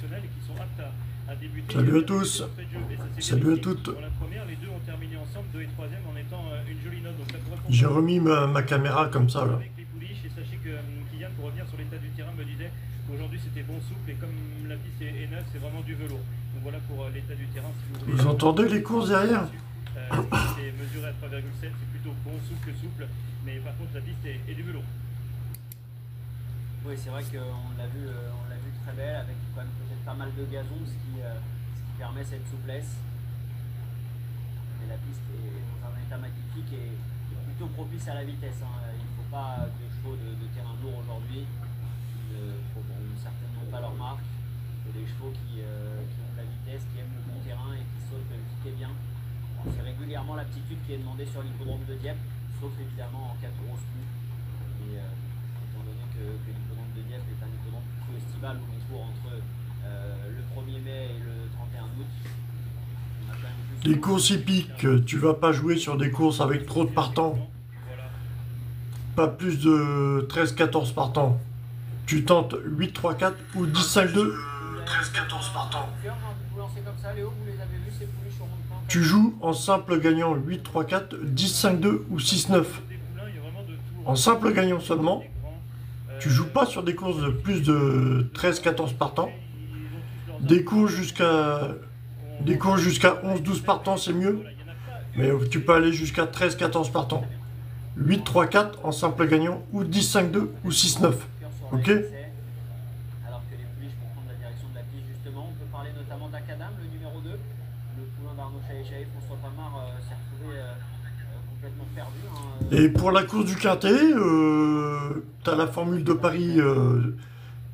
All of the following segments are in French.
professionnels et qui sont aptes à débuter. Salut à tous. Salut à toutes. Pour la première, les deux ont terminé ensemble, 2 et 3e, en étant une jolie note. Donc ça pourrait J'ai remis ma caméra comme ça là. avec les pouliches. Et sachez que Kylian, pour revenir sur l'état du terrain, me disait qu'aujourd'hui c'était bon souple et comme la piste est neuve, c'est vraiment du velours. Donc voilà pour l'état du terrain. Si vous voulez. Vous entendez les courses derrière? C'est mesuré à 3,7, c'est plutôt bon souple que souple, mais par contre la piste est du velours. Oui, c'est vrai qu'on l'a vu très belle avec quand même peut-être pas mal de gazon, ce qui permet cette souplesse. Mais la piste est dans un état magnifique et plutôt propice à la vitesse. Hein. Il ne faut pas de chevaux de terrain lourd aujourd'hui. Certains n'ont pas leur marque. Il faut des chevaux qui ont de la vitesse, qui aiment le bon terrain et qui sautent piquer bien. C'est régulièrement l'aptitude qui est demandée sur l'hippodrome de Dieppe, sauf évidemment en cas de grosse pluie. Et étant donné que l'hippodrome de Dieppe est un hippodrome plutôt estival où on court entre le 1er mai et le 31 août, on a quand même plus Les courses hippiques, tu vas pas jouer sur des courses avec trop de partants. Pas plus de 13-14 partants. Tu tentes 8-3-4 ou 10-5-2. 13-14 partants. Vous lancez comme ça, Léo, vous les avez vus ces poulies sur mon plan? Tu joues en simple gagnant 8-3-4, 10-5-2 ou 6-9. En simple gagnant seulement. Tu joues pas sur des courses de plus de 13-14 partants. Des courses jusqu'à 11-12 partants, c'est mieux. Mais tu peux aller jusqu'à 13-14 partants. 8-3-4 en simple gagnant ou 10-5-2 ou 6-9. Ok? Alors que les pouliches vont prendre la direction de la piste justement. On peut parler notamment d'Acadam, le numéro 2. Le poulain d'Arnaud Chalet, François Pamard s'est retrouvé complètement perdu. Hein. Et pour la course du Quintet, tu as la formule de Paris,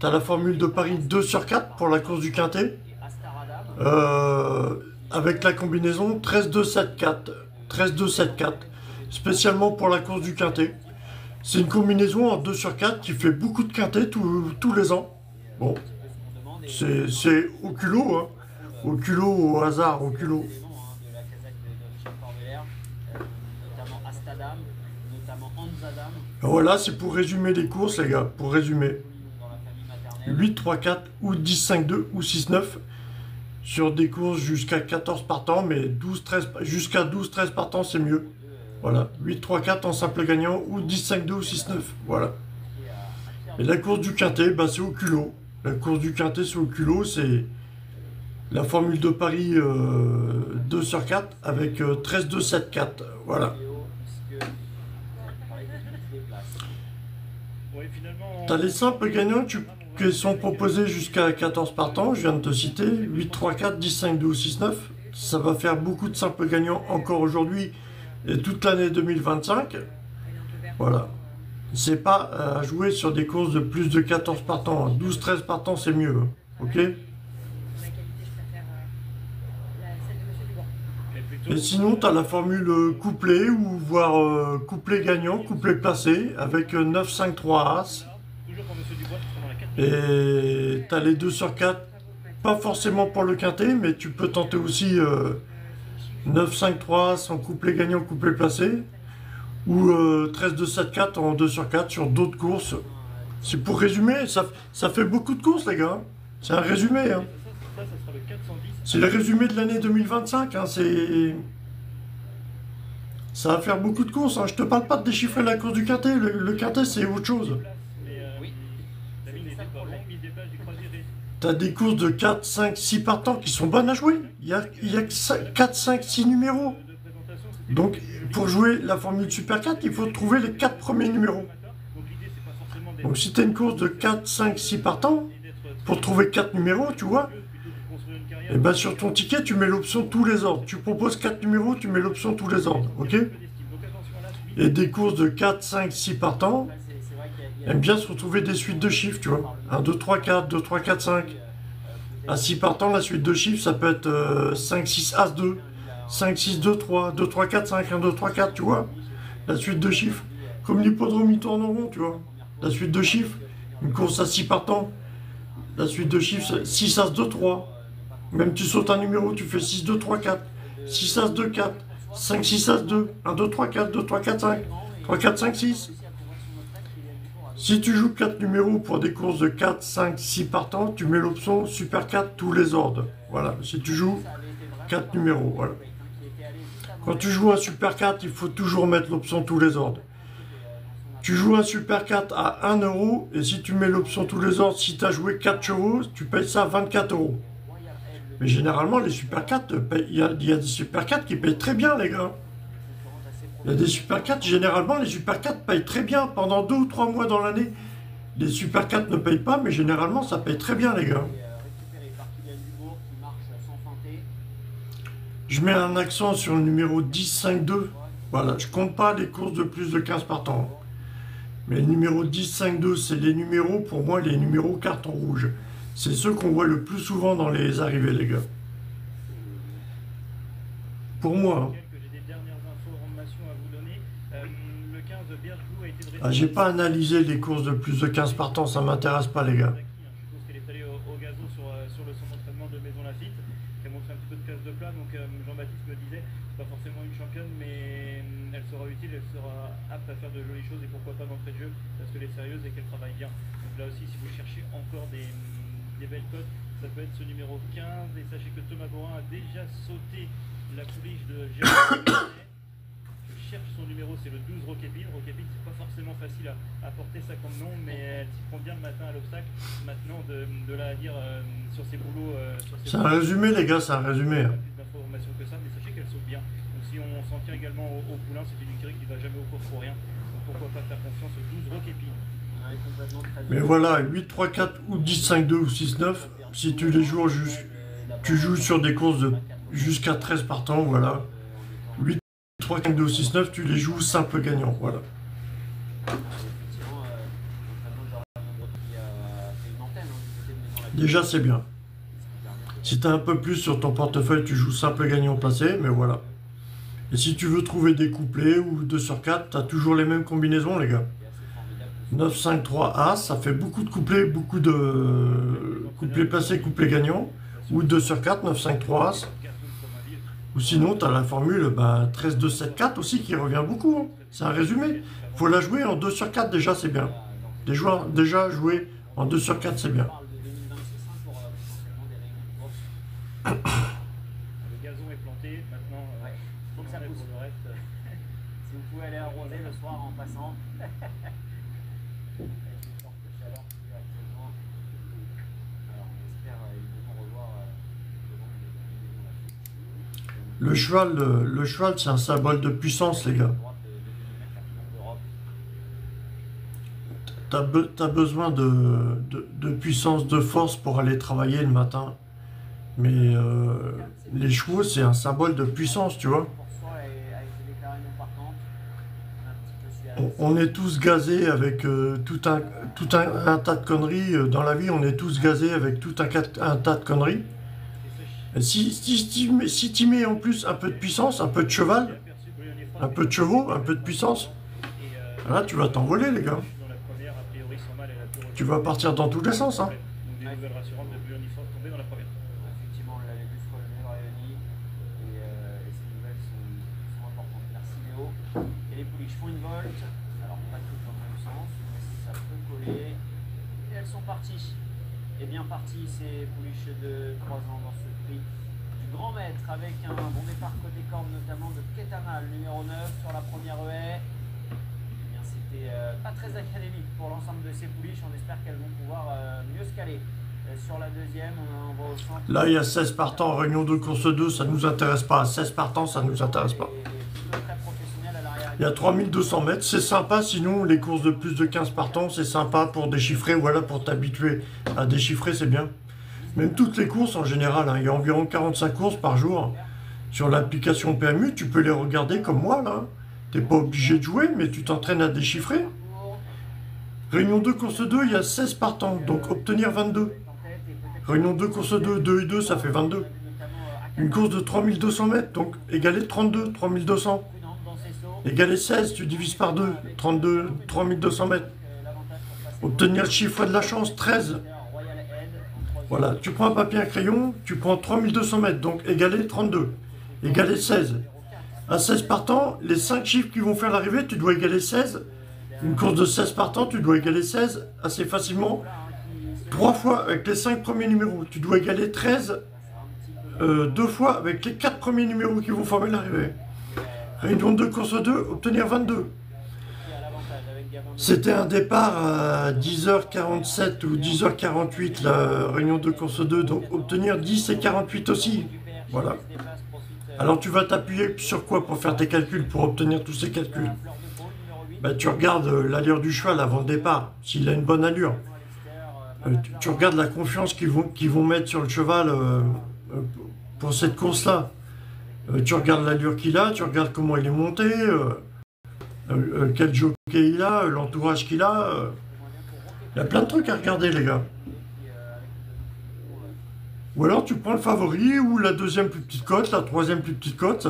t'as la formule de Paris 2 sur 4 pour la course du Quintet. Avec la combinaison 13-2-7-4. 13-2-7-4. Spécialement pour la course du Quintet. C'est une combinaison en 2 sur 4 qui fait beaucoup de Quintets tous les ans. Bon, c'est au culot, hein. Au culot, au hasard, au culot. De la casaque de Richard Corbeller, notamment Astadam, notamment Anzadam. Voilà, c'est pour résumer les courses, les gars. Pour résumer. Dans la famille maternelle. 8, 3, 4 ou 10, 5, 2 ou 6, 9 sur des courses jusqu'à 14 partants, mais 12, 13, jusqu'à 12, 13 partants, c'est mieux. Voilà, 8, 3, 4 en simple gagnant ou 10, 5, 2 ou 6, 9. Voilà. Et la course du Quintet, bah, c'est au culot. La course du Quintet, c'est au culot, c'est la formule de Paris 2 sur 4 avec 13, 2, 7, 4. Voilà. T'as les simples gagnants qui sont proposés jusqu'à 14 partants, je viens de te citer, 8, 3, 4, 10, 5, 2 ou 6, 9. Ça va faire beaucoup de simples gagnants encore aujourd'hui et toute l'année 2025. Voilà. C'est pas à jouer sur des courses de plus de 14 partants. 12, 13 partants, c'est mieux. Ok? Et sinon, tu as la formule couplet ou voire couplet gagnant, couplet placé avec 9, 5, 3 As. Et tu as les 2 sur 4, pas forcément pour le quintet, mais tu peux tenter aussi 9, 5, 3 As en couplet gagnant, couplet placé. Ou 13, 2, 7, 4 en 2 sur 4 sur d'autres courses. C'est pour résumer, ça fait beaucoup de courses, les gars. C'est un résumé. Hein. C'est le résumé de l'année 2025. Hein. Ça va faire beaucoup de courses. Hein. Je te parle pas de déchiffrer la course du quintet. Le quintet, c'est autre chose. T'as des courses de 4, 5, 6 partants qui sont bonnes à jouer. Il y a 4, 5, 6 numéros. Donc, pour jouer la formule Super 4, il faut trouver les 4 premiers numéros. Donc, si tu as une course de 4, 5, 6 partants, pour trouver 4 numéros, tu vois, et ben sur ton ticket, tu mets l'option tous les ordres. Tu proposes 4 numéros, tu mets l'option tous les ordres. Ok? Et des courses de 4, 5, 6 partants aiment bien se retrouver des suites de chiffres, tu vois. 1, 2, 3, 4, 2, 3, 4, 5. À 6 partants, la suite de chiffres, ça peut être 5, 6, As, 2. 5, 6, 2, 3, 2, 3, 4, 5, 1, 2, 3, 4, tu vois. La suite de chiffres. Comme l'hippodrome, il tourne en rond, tu vois. La suite de chiffres. Une course à 6 partants. La suite de chiffres, c'est 6, As, 2, 3. Même tu sautes un numéro, tu fais 6, 2, 3, 4. 6, As, 2, 4. 5, 6, As, 2. 1, 2, 3, 4, 2, 3, 4, 5. 3, 4, 5, 6. Si tu joues 4 numéros pour des courses de 4, 5, 6 partants, tu mets l'option Super 4 tous les ordres. Voilà, si tu joues 4 numéros, voilà. Quand tu joues un Super 4, il faut toujours mettre l'option tous les ordres. Tu joues un Super 4 à 1 euro, et si tu mets l'option tous les ordres, si tu as joué 4 chevaux, tu payes ça à 24 euros. Mais généralement, les Super 4, il y a des Super 4 qui payent très bien, les gars. Il y a des Super 4, généralement, les Super 4 payent très bien pendant 2 ou 3 mois dans l'année. Les Super 4 ne payent pas, mais généralement, ça paye très bien, les gars. Je mets un accent sur le numéro 10-5-2. Voilà, je compte pas les courses de plus de 15 partants. Mais le numéro 10-5-2, c'est les numéros, pour moi, les numéros carton rouge. C'est ceux qu'on voit le plus souvent dans les arrivées, les gars. Pour moi. Ah, j'ai pas analysé les courses de plus de 15 partants, ça m'intéresse pas, les gars. Je suppose qu'elle est allée au gazon sur le centre d'entraînement de Maison Lafitte, qui a montré un petit peu de classe de plat. Donc Jean-Baptiste me disait, c'est pas forcément une championne, mais elle sera utile, elle sera apte à faire de jolies choses et pourquoi pas d'entrée de jeu, parce qu'elle est sérieuse et qu'elle travaille bien. Donc là aussi, si vous cherchez encore des belles cotes, ça peut être ce numéro 15. Et sachez que Thomas Borin a déjà sauté la pouliche de Jérôme. Je cherche son numéro, c'est le 12 Roquépine. Roquépine, c'est pas forcément facile à porter ça comme nom, mais elle s'y prend bien le matin à l'obstacle. Maintenant, de là à dire sur ses boulots. C'est un résumé, les gars, c'est un résumé. Pas plus d'informations que ça, mais sachez qu'elle saute bien. Donc si on s'en tient également au poulain, c'est une écurie qui ne va jamais au cours pour rien. Donc pourquoi pas faire confiance au 12 Roquépine. Mais voilà, 8, 3, 4 ou 10, 5, 2 ou 6, 9, si tu les joues tu joues sur des courses de jusqu'à 13 partants, voilà. 8, 3, 5, 2 ou 6, 9, tu les joues simple gagnant, voilà. Déjà, c'est bien. Si tu as un peu plus sur ton portefeuille, tu joues simple gagnant placé, mais voilà. Et si tu veux trouver des couplets ou 2 sur 4, tu as toujours les mêmes combinaisons, les gars. 9, 5, 3, As, ça fait beaucoup de couplets, beaucoup de couplets placés, couplets gagnants. Ou 2 sur 4, 9, 5, 3, As. Ou sinon, tu as la formule 13, 2, 7, 4 aussi qui revient beaucoup. Hein. C'est un résumé. Il faut la jouer en 2 sur 4, déjà, c'est bien. Déjà jouer en 2 sur 4, c'est bien. Le gazon est planté, maintenant, faut que ça pousse. Pour le reste. Si vous pouvez aller arroser le soir en passant. Avec une forte chaleur qui est actuellement. Alors on espère évidemment revoir le cheval, c'est un symbole de puissance, les gars. T'as besoin de puissance, de force pour aller travailler le matin. Mais les chevaux, c'est un symbole de puissance, tu vois. On est tous gazés avec tout un tas de conneries. Dans la vie, on est tous gazés avec tout un tas de conneries. Et si tu mets en plus un peu de puissance, un peu de cheval, un peu de chevaux, un peu de puissance, là, tu vas t'envoler, les gars. Tu vas partir dans tous les sens, hein. Effectivement, on l'avait vu se relever dans Rayoni et ces nouvelles sont importantes. Merci Léo. Et les pouliches font une volte, alors pas toutes dans le même sens, mais ça peut coller. Et elles sont parties. Et bien parties ces pouliches de 3 ans dans ce prix du grand maître avec un bon départ côté corde notamment de Ketama, le numéro 9 sur la première haie. Eh bien c'était pas très académique pour l'ensemble de ces pouliches, on espère qu'elles vont pouvoir mieux se caler. Sur la deuxième, on va au centre. Là, il y a 16 partants, réunion de course 2, ça ne nous intéresse pas. 16 partants, ça ne nous intéresse pas. Il y a 3200 mètres, c'est sympa, sinon les courses de plus de 15 partants, c'est sympa pour déchiffrer, voilà, pour t'habituer à déchiffrer, c'est bien. Même toutes les courses en général, hein, il y a environ 45 courses par jour. Sur l'application PMU, tu peux les regarder comme moi, là. Tu n'es pas obligé de jouer, mais tu t'entraînes à déchiffrer. Réunion 2, course 2, il y a 16 partants, donc obtenir 22. Réunion 2, course 2, 2 et 2, ça fait 22. Une course de 3200 mètres, donc égaler 32, 3200. Égaler 16, tu divises par 2, 32, 3200 mètres. Obtenir le chiffre de la chance, 13. Voilà, tu prends un papier et un crayon, tu prends 3200 mètres, donc égaler 32. Égaler 16. À 16 partants, les 5 chiffres qui vont faire l'arrivée, tu dois égaler 16 Une course de 16 partants, tu dois égaler 16 assez facilement. 3 fois avec les 5 premiers numéros. Tu dois égaler 13 2 fois avec les 4 premiers numéros qui vont former l'arrivée. Réunion de course 2, obtenir 22. C'était un départ à 10h47 ou 10h48, la réunion de course 2, donc obtenir 10 et 48 aussi. Voilà. Alors tu vas t'appuyer sur quoi pour faire tes calculs, pour obtenir tous ces calculs? Ben, tu regardes l'allure du cheval avant le départ, s'il a une bonne allure. Tu regardes la confiance qu'ils vont mettre sur le cheval pour cette course-là. Tu regardes l'allure qu'il a, tu regardes comment il est monté, quel jockey il a, l'entourage qu'il a. Il y a plein de trucs à regarder, les gars. Ou alors tu prends le favori, ou la deuxième plus petite cote, la troisième plus petite cote.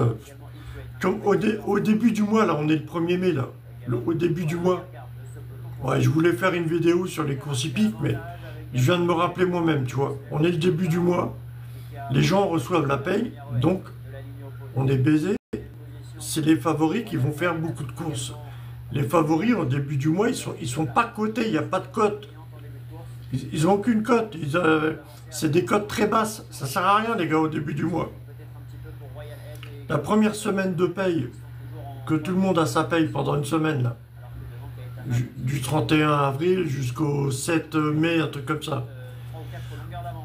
Comme au début du mois, là, on est le 1er mai, là. Au début du mois. Ouais, je voulais faire une vidéo sur les courses hippiques, mais je viens de me rappeler moi-même, tu vois. On est le début du mois, les gens reçoivent la paye, donc on est baisé. C'est les favoris qui vont faire beaucoup de courses. Les favoris, au début du mois, ils sont pas cotés, il n'y a pas de cote. Ils n'ont aucune cote. C'est des cotes très basses. Ça sert à rien, les gars, au début du mois. La première semaine de paye, que tout le monde a sa paye pendant une semaine, là, du 31 avril jusqu'au 7 mai, un truc comme ça.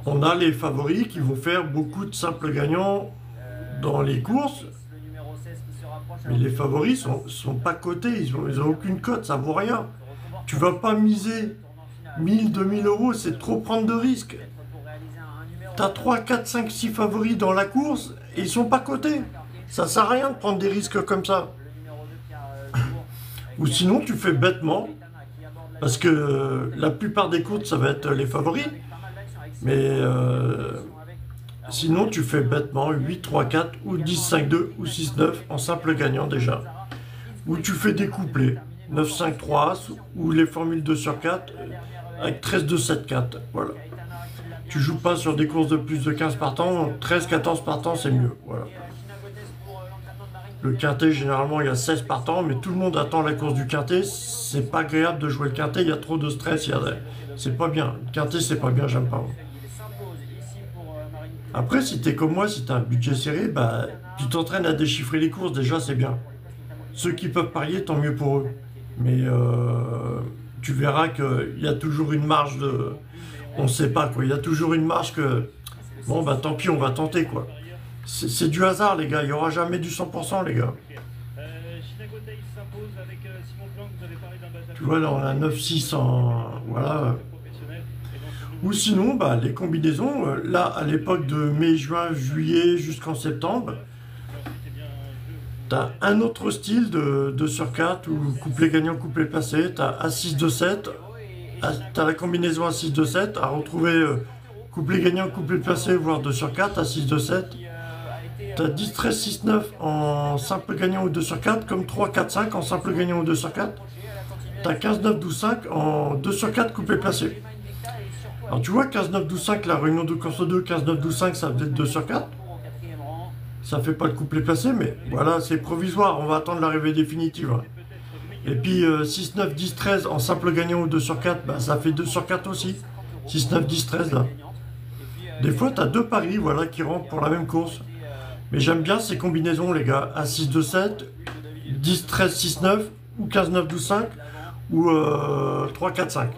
On a les favoris qui vont faire beaucoup de simples gagnants dans les courses. Mais les favoris sont pas cotés, ils ont aucune cote, ça vaut rien. Tu vas pas miser 1000, 2000 euros, c'est trop prendre de risques. Tu as 3, 4, 5, 6 favoris dans la course et ils sont pas cotés. Ça sert à rien de prendre des risques comme ça. Ou sinon tu fais bêtement, parce que la plupart des courses ça va être les favoris. Mais sinon tu fais bêtement 8, 3, 4 ou 10, 5, 2 ou 6, 9 en simple gagnant déjà. Ou tu fais des couplets, 9, 5, 3 As ou les formules 2 sur 4 avec 13, 2, 7, 4. Voilà. Tu joues pas sur des courses de plus de 15 partants, 13, 14 partants c'est mieux. Voilà. Le quintet, généralement, il y a 16 partants, mais tout le monde attend la course du quintet. C'est pas agréable de jouer le quintet, il y a trop de stress. C'est pas bien. Le quintet, c'est pas bien, j'aime pas. Après, si t'es comme moi, si t'as un budget serré, bah, tu t'entraînes à déchiffrer les courses, déjà, c'est bien. Ceux qui peuvent parier, tant mieux pour eux. Mais tu verras qu'il y a toujours une marge de... On sait pas, quoi. Il y a toujours une marge que... Bon, bah, tant pis, on va tenter, quoi. C'est du hasard, les gars. Il n'y aura jamais du 100%, les gars. Tu vois, là, on a 9-6 en... Voilà. Ou sinon, bah, les combinaisons, là, à l'époque de mai, juin, juillet, jusqu'en septembre, tu as un autre style de 2 sur 4, ou couplet gagnant, couplet placé. Tu as A6, 2, 7. Tu as la combinaison A6, 2, 7, à retrouver couplet gagnant, couplet placé, voire 2 sur 4, A6, 2, 7. Tu as 10, 13, 6, 9 en simple gagnant ou 2 sur 4, comme 3, 4, 5 en simple gagnant ou 2 sur 4. Tu as 15, 9, 12, 5 en 2 sur 4 couplet placé. Alors tu vois, 15, 9, 12, 5, la réunion de course 2, 15, 9, 12, 5, ça fait 2 sur 4. Ça fait pas le couplet placé, mais voilà, c'est provisoire, on va attendre l'arrivée définitive. Et puis 6, 9, 10, 13 en simple gagnant ou 2 sur 4, bah, ça fait 2 sur 4 aussi. 6, 9, 10, 13 là. Des fois, tu as deux paris voilà, qui rentrent pour la même course. Mais j'aime bien ces combinaisons, les gars. A 6, 2, 7, 10, 13, 6, 9, ou 15, 9, 12, 5, ou 3, 4, 5.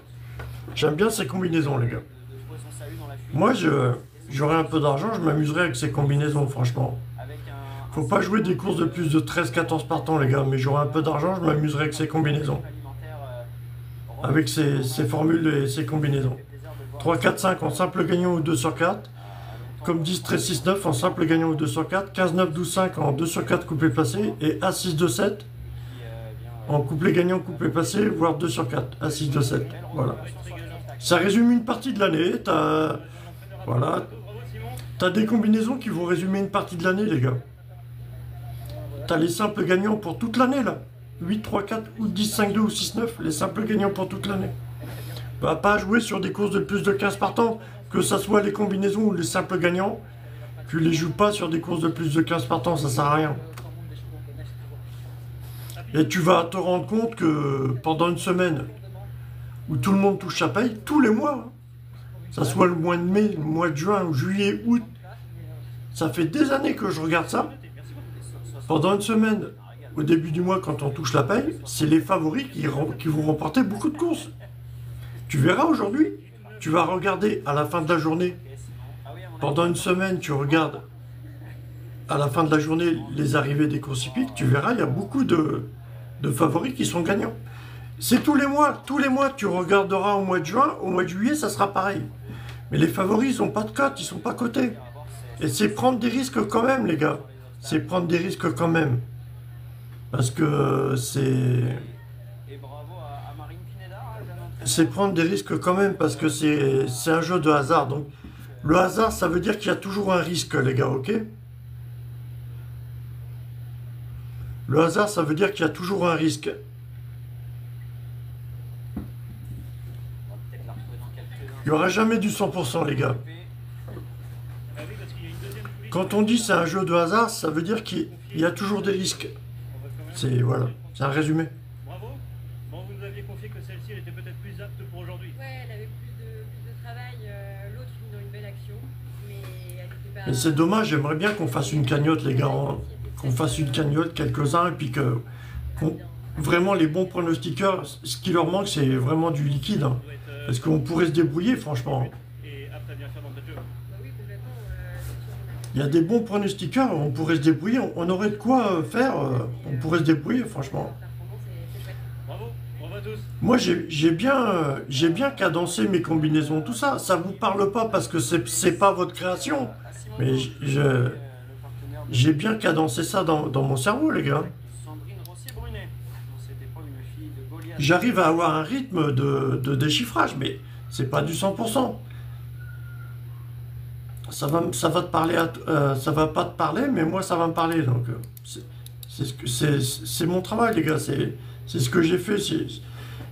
J'aime bien ces combinaisons, les gars. Moi, j'aurais un peu d'argent, je m'amuserais avec ces combinaisons, franchement. Faut pas jouer des courses de plus de 13, 14 partants, les gars. Mais j'aurais un peu d'argent, je m'amuserais avec ces combinaisons. Avec ces formules et ces combinaisons. 3, 4, 5 en simple gagnant ou 2 sur 4. Comme 10, 13, 6, 9 en simple gagnant ou 2 sur 4, 15, 9, 12, 5 en 2 sur 4 couplet placé, et A6, 2, 7 en couplet gagnant, couplet placé, voire 2 sur 4, A6, 2, 7. Voilà. Ça résume une partie de l'année. Voilà. T'as des combinaisons qui vont résumer une partie de l'année, les gars. T'as les simples gagnants pour toute l'année, là. 8, 3, 4, ou 10, 5, 2 ou 6, 9, les simples gagnants pour toute l'année. Va pas jouer sur des courses de plus de 15 partants. Que ce soit les combinaisons ou les simples gagnants, tu les joues pas sur des courses de plus de 15 partants, ça sert à rien. Et tu vas te rendre compte que pendant une semaine où tout le monde touche sa paye, tous les mois, hein, ça soit le mois de mai, le mois de juin, ou juillet, août, ça fait des années que je regarde ça. Pendant une semaine, au début du mois, quand on touche la paye, c'est les favoris qui vont remporter beaucoup de courses. Tu verras aujourd'hui, tu vas regarder à la fin de la journée, pendant une semaine, tu regardes à la fin de la journée les arrivées des courses hippiques, tu verras, il y a beaucoup de favoris qui sont gagnants. C'est tous les mois, tu regarderas au mois de juin, au mois de juillet, ça sera pareil. Mais les favoris, ils n'ont pas de cote, ils sont pas cotés. Et c'est prendre des risques quand même, les gars. C'est prendre des risques quand même. Parce que c'est prendre des risques quand même, parce que c'est un jeu de hasard. Donc, le hasard, ça veut dire qu'il y a toujours un risque, les gars, ok? Le hasard, ça veut dire qu'il y a toujours un risque. Il n'y aura jamais du 100%, les gars. Quand on dit c'est un jeu de hasard, ça veut dire qu'il y a toujours des risques. C'est voilà, c'est un résumé. Bravo. Bon, vous nous aviez confié que celle-ci était peut-être plus apte pour aujourd'hui. Ouais, elle avait plus de travail. L'autre finit dans une belle action, mais elle était pas. Et c'est dommage, j'aimerais bien qu'on fasse une cagnotte, les gars. Qu'on fasse une cagnotte, quelques-uns, et puis que vraiment les bons pronostiqueurs, ce qui leur manque, c'est vraiment du liquide. Hein. Parce qu'on pourrait se débrouiller, franchement. Et apte à bien faire dans ce jeu. Bah oui, complètement. Il y a des bons pronostiqueurs, on pourrait se débrouiller, on aurait de quoi faire, on pourrait se débrouiller, franchement. Bravo, bravo à tous. Moi, j'ai bien cadencé mes combinaisons, tout ça. Ça vous parle pas parce que c'est pas votre création, mais j'ai bien cadencé ça dans mon cerveau, les gars. J'arrive à avoir un rythme de déchiffrage, mais c'est pas du 100%. Ça va te parler, ça va pas te parler, mais moi ça va me parler. Donc c'est mon travail, les gars. C'est ce que j'ai fait.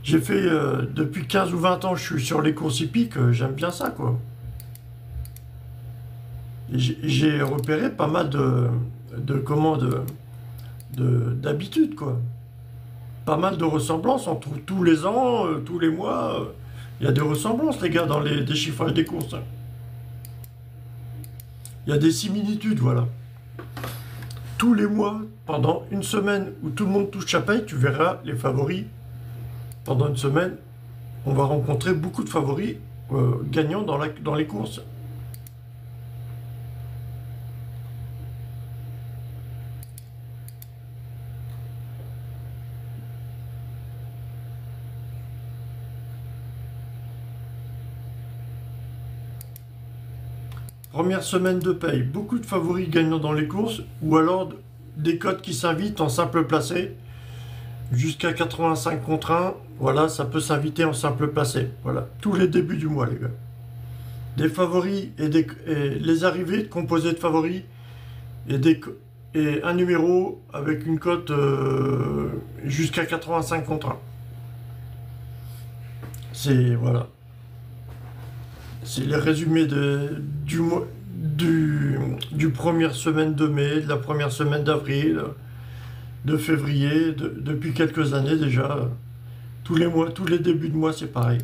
J'ai fait depuis 15 ou 20 ans, je suis sur les courses hippiques. J'aime bien ça, quoi. J'ai repéré pas mal d'habitudes, quoi. Pas mal de ressemblances entre tous les ans, tous les mois. Il y a des ressemblances, les gars, dans les déchiffrages des courses. Il y a des similitudes, voilà. Tous les mois, pendant une semaine où tout le monde touche sa paye, tu verras les favoris. Pendant une semaine, on va rencontrer beaucoup de favoris gagnants dans les courses. Première semaine de paye, beaucoup de favoris gagnants dans les courses, ou alors des cotes qui s'invitent en simple placé, jusqu'à 85 contre 1, voilà, ça peut s'inviter en simple placé, voilà, tous les débuts du mois, les gars. Des favoris et les arrivées composées de favoris, et un numéro avec une cote jusqu'à 85 contre 1. C'est, voilà. C'est les résumés du première semaine de mai, de la première semaine d'avril, de février, depuis quelques années déjà. Tous les mois, tous les débuts de mois, c'est pareil.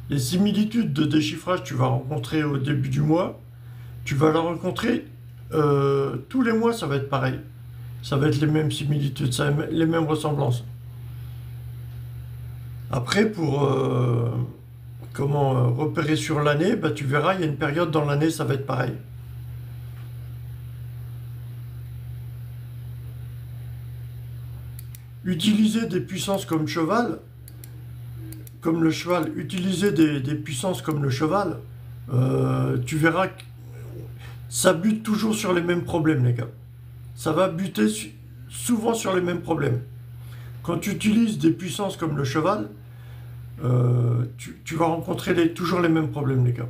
Les similitudes de déchiffrage, tu vas rencontrer au début du mois. Tu vas la rencontrer tous les mois, ça va être pareil. Ça va être les mêmes similitudes, les mêmes ressemblances. Après, pour repérer sur l'année, bah, tu verras, il y a une période dans l'année, ça va être pareil. Utiliser des puissances comme cheval, comme le cheval, utiliser des puissances comme le cheval, tu verras que ça bute toujours sur les mêmes problèmes, les gars. Ça va buter souvent sur les mêmes problèmes. Quand tu utilises des puissances comme le cheval, tu vas rencontrer toujours les mêmes problèmes, les gars.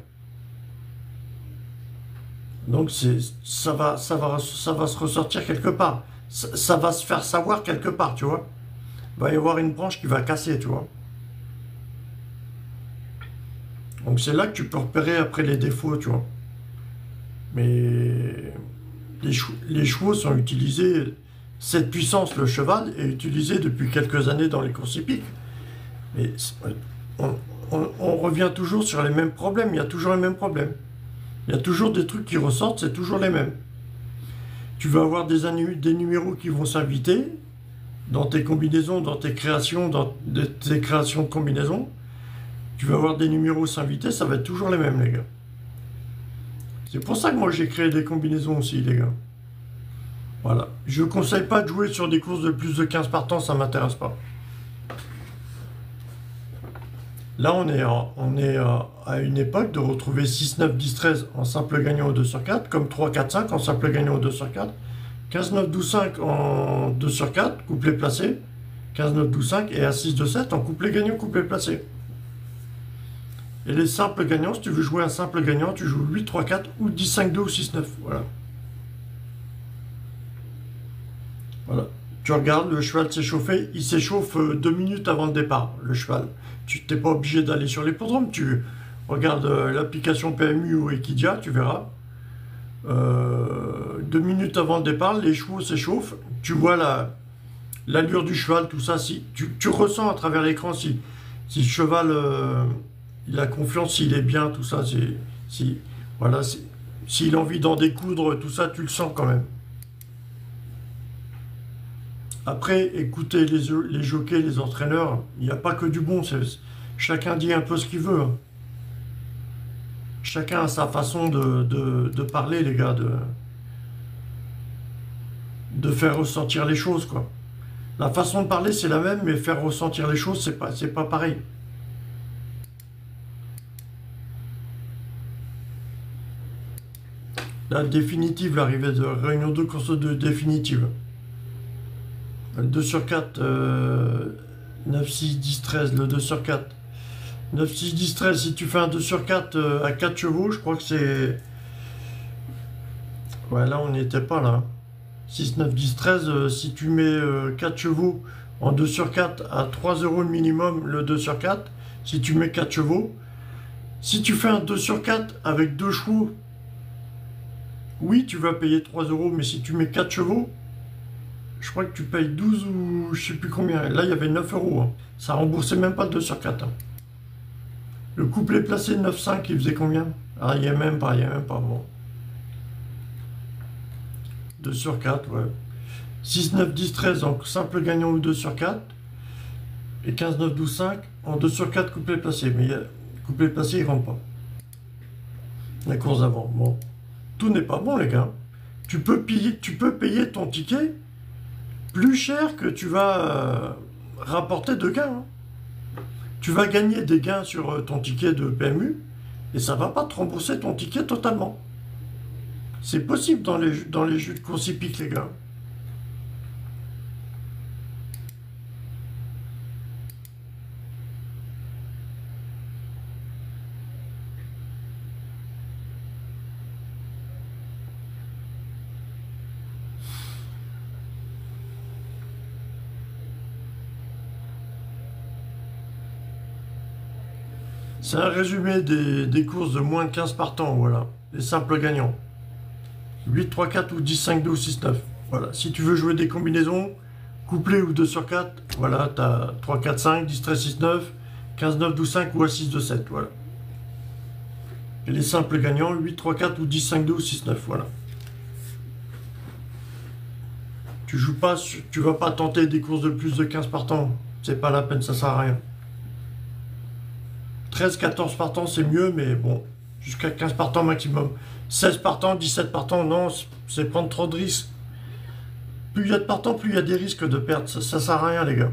Donc ça va se ressortir quelque part. Ça va se faire savoir quelque part, tu vois. Il va y avoir une branche qui va casser, tu vois. Donc c'est là que tu peux repérer après les défauts, tu vois. Mais les chevaux sont utilisés, cette puissance, le cheval, est utilisée depuis quelques années dans les courses hippiques. Mais on revient toujours sur les mêmes problèmes, il y a toujours les mêmes problèmes. Il y a toujours des trucs qui ressortent, c'est toujours les mêmes. Tu vas avoir des numéros qui vont s'inviter dans tes combinaisons, dans tes créations, de combinaisons. Tu vas avoir des numéros s'inviter, ça va être toujours les mêmes, les gars. C'est pour ça que moi j'ai créé des combinaisons aussi, les gars. Voilà. Je ne conseille pas de jouer sur des courses de plus de 15 partants, ça ne m'intéresse pas. Là, on est à une époque de retrouver 6, 9, 10, 13 en simple gagnant au 2 sur 4, comme 3, 4, 5 en simple gagnant au 2 sur 4, 15, 9, 12, 5 en 2 sur 4, couplet placé, 15, 9, 12, 5 et à 6, 2, 7 en couplet gagnant, couplet placé. Et les simples gagnants, si tu veux jouer un simple gagnant, tu joues 8, 3, 4 ou 10, 5, 2 ou 6, 9. Voilà. Voilà. Tu regardes, le cheval s'est chauffé, il s'échauffe 2 minutes avant le départ, le cheval. Tu n'es pas obligé d'aller sur l'hippodrome, tu regardes l'application PMU ou Equidia, tu verras. 2 minutes avant le départ, les chevaux s'échauffent, tu vois l'allure du cheval, tout ça. Si, tu ressens à travers l'écran si le cheval il a confiance, s'il est bien, tout ça. Voilà, s'il a envie d'en découdre, tout ça, tu le sens quand même. Après, écoutez les jockeys, les entraîneurs, il n'y a pas que du bon. Chacun dit un peu ce qu'il veut. Chacun a sa façon de parler, les gars, de faire ressentir les choses, quoi. La façon de parler, c'est la même, mais faire ressentir les choses, c'est pas pareil. La définitive, l'arrivée de Réunion 2, course de définitive. 2 sur 4, 9, 6, 10, 13, le 2 sur 4. 9, 6, 10, 13, si tu fais un 2 sur 4 à 4 chevaux, je crois que c'est... Ouais, là, on n'y était pas, là. 6, 9, 10, 13, si tu mets 4 chevaux en 2 sur 4 à 3 € le minimum, le 2 sur 4, si tu mets 4 chevaux, si tu fais un 2 sur 4 avec 2 chevaux, oui, tu vas payer 3 €, mais si tu mets 4 chevaux, je crois que tu payes 12 ou je sais plus combien. Là, il y avait 9 €. Hein. Ça remboursait même pas le 2 sur 4. Hein. Le couplet placé de 9,5, il faisait combien? Ah, il n'y a même pas, bon. 2 sur 4, ouais. 6, 9, 10, 13 en simple gagnant ou 2 sur 4. Et 15, 9, 12, 5 en 2 sur 4 couplet placé. Mais couplet placé, il ne rentre pas. La course avant. Bon. Tout n'est pas bon, les gars. Tu peux payer ton ticket plus cher que tu vas rapporter de gains. Hein. Tu vas gagner des gains sur ton ticket de PMU et ça ne va pas te rembourser ton ticket totalement. C'est possible dans les jeux de course hippique, les gars. C'est un résumé des courses de moins de 15 partants, voilà. Les simples gagnants. 8, 3, 4 ou 10, 5, 2 ou 6, 9. Voilà. Si tu veux jouer des combinaisons, couplé ou 2 sur 4, voilà, tu as 3, 4, 5, 10, 13, 6, 9, 15, 9, 12, 5 ou à 6, 2, 7, voilà. Et les simples gagnants, 8, 3, 4 ou 10, 5, 2 ou 6, 9, voilà. Tu joues pas, tu vas pas tenter des courses de plus de 15 partants. C'est pas la peine, ça sert à rien. 13, 14 partants, c'est mieux, mais bon, jusqu'à 15 partants maximum. 16 partants, 17 partants, non, c'est prendre trop de risques. Plus il y a de partants, plus il y a des risques de perdre. Ça sert à rien, les gars.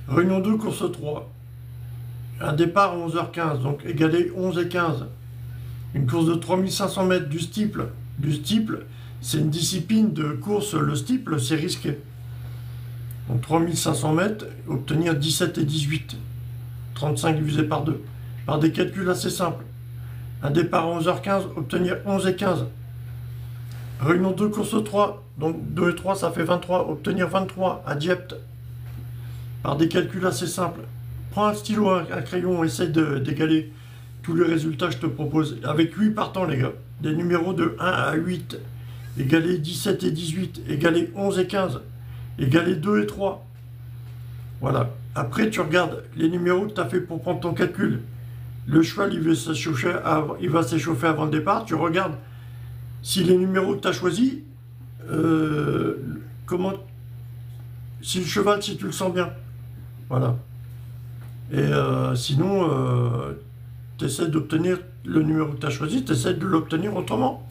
Réunion 2, course 3. Un départ à 11h15, donc égalé 11 et 15. Une course de 3500 mètres du steeple. Du steeple, c'est une discipline de course, le steeple, c'est risqué. Donc 3500 mètres, obtenir 17 et 18. 35 divisé par 2. Par des calculs assez simples. Un départ à 11h15, obtenir 11 et 15. Réunion 2, course 3. Donc 2 et 3, ça fait 23. Obtenir 23 à Dieppe. Par des calculs assez simples. Prends un stylo, un crayon, essaye d'égaler tous les résultats que je te propose. Avec 8 partants, les gars. Des numéros de 1 à 8, égalés 17 et 18, égalés 11 et 15, égalés 2 et 3. Voilà. Après, tu regardes les numéros que tu as fait pour prendre ton calcul. Le cheval, il va s'échauffer avant le départ. Tu regardes si les numéros que tu as choisis, si le cheval, si tu le sens bien. Voilà. Et sinon, tu essaies d'obtenir le numéro que tu as choisi, tu essaies de l'obtenir autrement.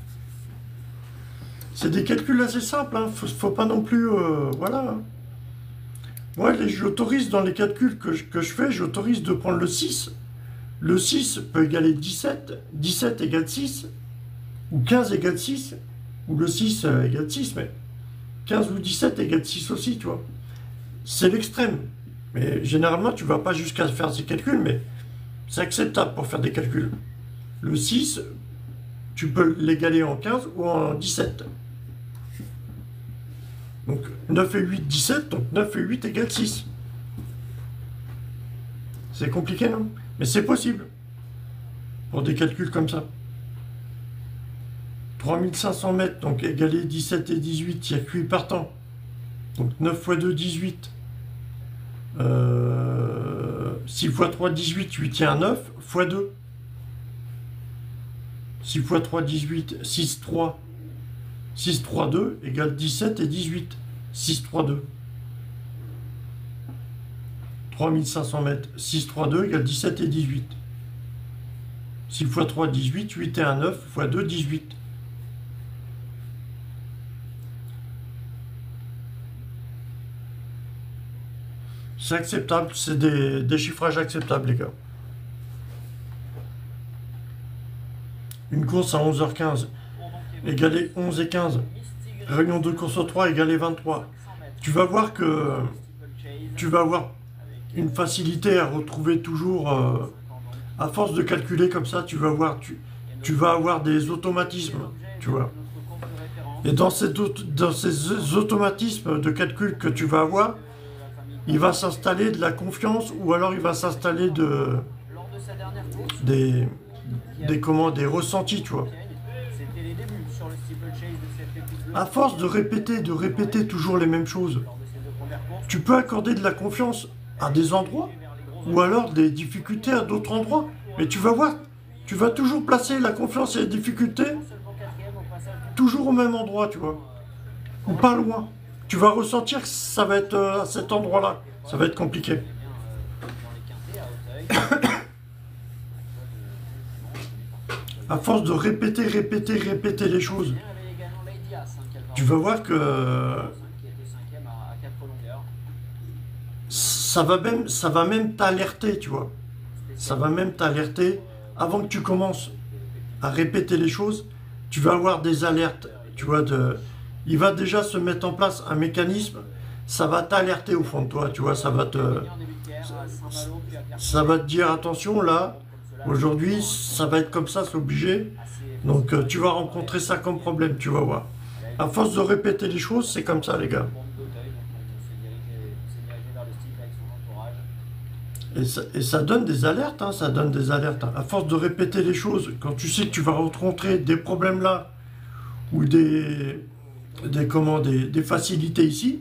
C'est des calculs assez simples, hein. Faut pas non plus... voilà. Ouais, j'autorise dans les calculs que je fais, j'autorise de prendre le 6. Le 6 peut égaler 17, 17 égale 6, ou 15 égale 6, ou le 6 égale 6, mais 15 ou 17 égale 6 aussi, tu vois. C'est l'extrême. Mais généralement, tu ne vas pas jusqu'à faire ces calculs, mais c'est acceptable pour faire des calculs. Le 6, tu peux l'égaler en 15 ou en 17. Donc 9 et 8, 17, donc 9 et 8 égale 6. C'est compliqué, non? Mais c'est possible. Pour des calculs comme ça. 3500 mètres, donc égaler 17 et 18, il n'y a que 8 partants. Donc 9 x 2, 18. 6 x 3, 18, 8 et 1, 9, x 2. 6 x 3, 18, 6, 3. 6, 3, 2 égale 17 et 18. 6, 3, 2. 3500 mètres. 6, 3, 2 égale 17 et 18. 6 x 3, 18. 8 et 1, 9. x 2, 18. C'est acceptable. C'est des chiffrages acceptables, les gars. Une course à 11h15 égalée 11 et 15. Réunion de course 3 égalée 23. Tu vas voir que tu vas avoir une facilité à retrouver toujours, à force de calculer comme ça, tu vas voir, tu vas avoir des automatismes, tu vois. Et dans ces automatismes de calcul que tu vas avoir, il va s'installer de la confiance ou alors il va s'installer des ressentis, tu vois. À force de répéter toujours les mêmes choses, tu peux accorder de la confiance à des endroits ou alors des difficultés à d'autres endroits. Mais tu vas voir, tu vas toujours placer la confiance et les difficultés toujours au même endroit, tu vois. Ou pas loin. Tu vas ressentir que ça va être à cet endroit-là. Ça va être compliqué. À force de répéter les choses, tu vas voir que ça va même t'alerter, tu vois. Ça va même t'alerter. Avant que tu commences à répéter les choses, tu vas avoir des alertes, tu vois. Il va déjà se mettre en place un mécanisme, ça va t'alerter au fond de toi, tu vois. Ça va te dire, attention, là, aujourd'hui, ça va être comme ça, c'est obligé. Donc, tu vas rencontrer ça comme problème, tu vas voir. À force de répéter les choses, c'est comme ça, les gars. Et ça donne des alertes, hein, ça donne des alertes. À force de répéter les choses, quand tu sais que tu vas rencontrer des problèmes là, ou des facilités ici,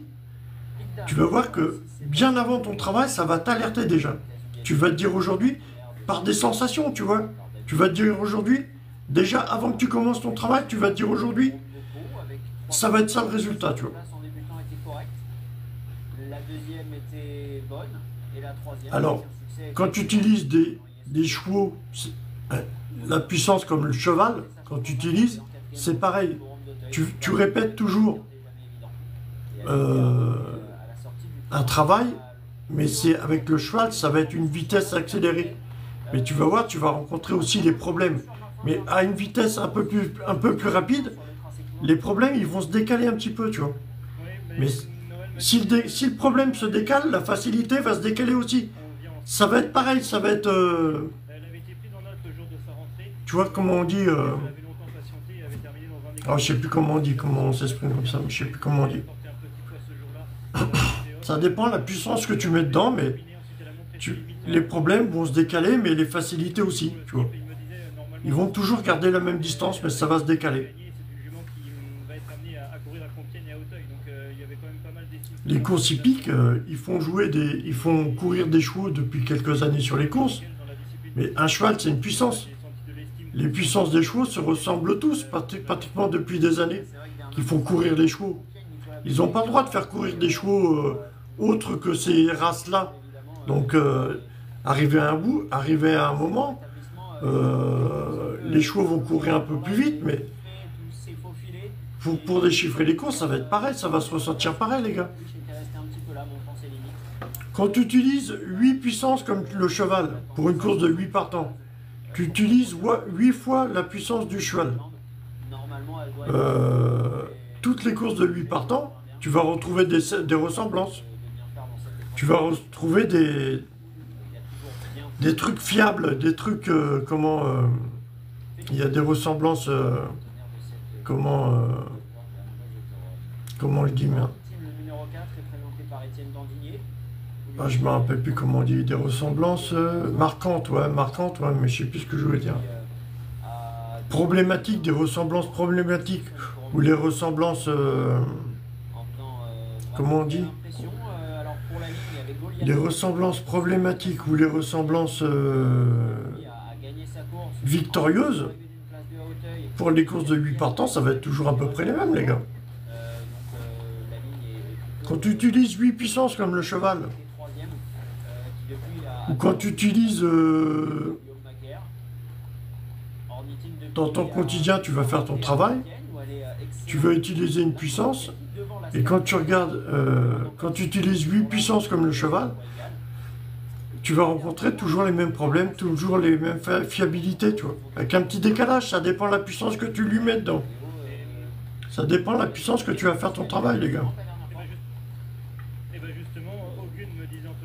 tu vas voir que bien avant ton travail, ça va t'alerter déjà. Tu vas te dire aujourd'hui, par des sensations, tu vois. Tu vas te dire aujourd'hui, déjà avant que tu commences ton travail, tu vas te dire aujourd'hui, ça va être ça le résultat, tu vois. Alors, quand tu utilises des chevaux, la puissance comme le cheval, quand tu utilises, c'est pareil. Tu répètes toujours un travail, mais c'est avec le cheval, ça va être une vitesse accélérée. Mais tu vas voir, tu vas rencontrer aussi des problèmes. Mais à une vitesse un peu plus rapide, les problèmes, ils vont se décaler un petit peu, tu vois. Mais si le problème se décale, la facilité va se décaler aussi. Ça va être pareil, ça va être... tu vois comment on dit... je sais plus comment on dit, comment on s'exprime comme ça, mais je sais plus comment on dit. Ça dépend de la puissance que tu mets dedans, mais les problèmes vont se décaler, mais les facilités aussi, tu vois. Ils vont toujours garder la même distance, mais ça va se décaler. C'est une jument qui va être amenée à courir à Compiègne et à Auteuil. Donc il y avait quand même pas mal d'estimes. Les courses hippiques, ils font courir des chevaux depuis quelques années sur les courses. Mais un cheval, c'est une puissance. Les puissances des chevaux se ressemblent tous, pratiquement depuis des années, qui font courir les chevaux. Ils n'ont pas le droit de faire courir des chevaux autres que ces races-là. Donc, arrivé à un moment, les chevaux vont courir un peu plus vite, mais pour déchiffrer les courses, ça va être pareil, ça va se ressentir pareil, les gars. Quand tu utilises 8 puissances comme le cheval, pour une course de 8 partants, tu utilises 8 fois la puissance du cheval. Toutes les courses de 8 partants, tu vas retrouver des ressemblances. Tu vas retrouver des trucs fiables, des trucs, il y a des ressemblances, comment on le dit, merde. Ah, je me rappelle plus comment on dit, des ressemblances marquantes, ouais, mais je sais plus ce que je voulais dire. Problématiques, des ressemblances problématiques, ou les ressemblances, comment on dit? Les ressemblances problématiques ou les ressemblances victorieuses, pour les courses de 8 partants, ça va être toujours à peu près les mêmes, les gars. Quand tu utilises 8 puissances comme le cheval, ou quand tu utilises dans ton quotidien, tu vas faire ton travail, tu vas utiliser une puissance, et quand tu regardes, quand tu utilises 8 puissances comme le cheval, tu vas rencontrer toujours les mêmes problèmes, toujours les mêmes fiabilités, tu vois. Avec un petit décalage, ça dépend de la puissance que tu lui mets dedans. Ça dépend de la puissance que tu vas faire ton travail, les gars.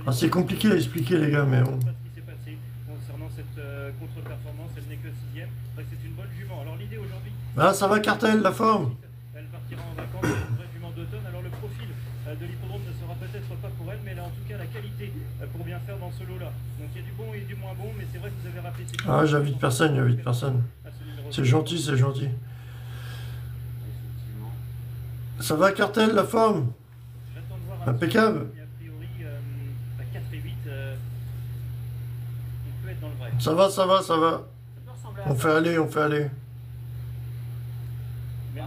Ah, c'est compliqué à expliquer, les gars, mais bon. Ce qui s'est passé concernant cette contre-performance, elle n'est que 6e. C'est une bonne jument. Alors l'idée aujourd'hui. Ah, ça va, Cartel, la forme. Elle partira en vacances, une vraie jument d'automne. Alors le profil de l'hippodrome ne sera peut-être pas pour elle, mais elle a en tout cas la qualité pour bien faire dans ce lot-là. Donc il y a du bon et du moins bon, mais c'est vrai que vous avez rappelé ces. Ah, j'invite personne, C'est gentil, c'est gentil. Ça va, Cartel, la forme? Impeccable. Ça va. On fait aller.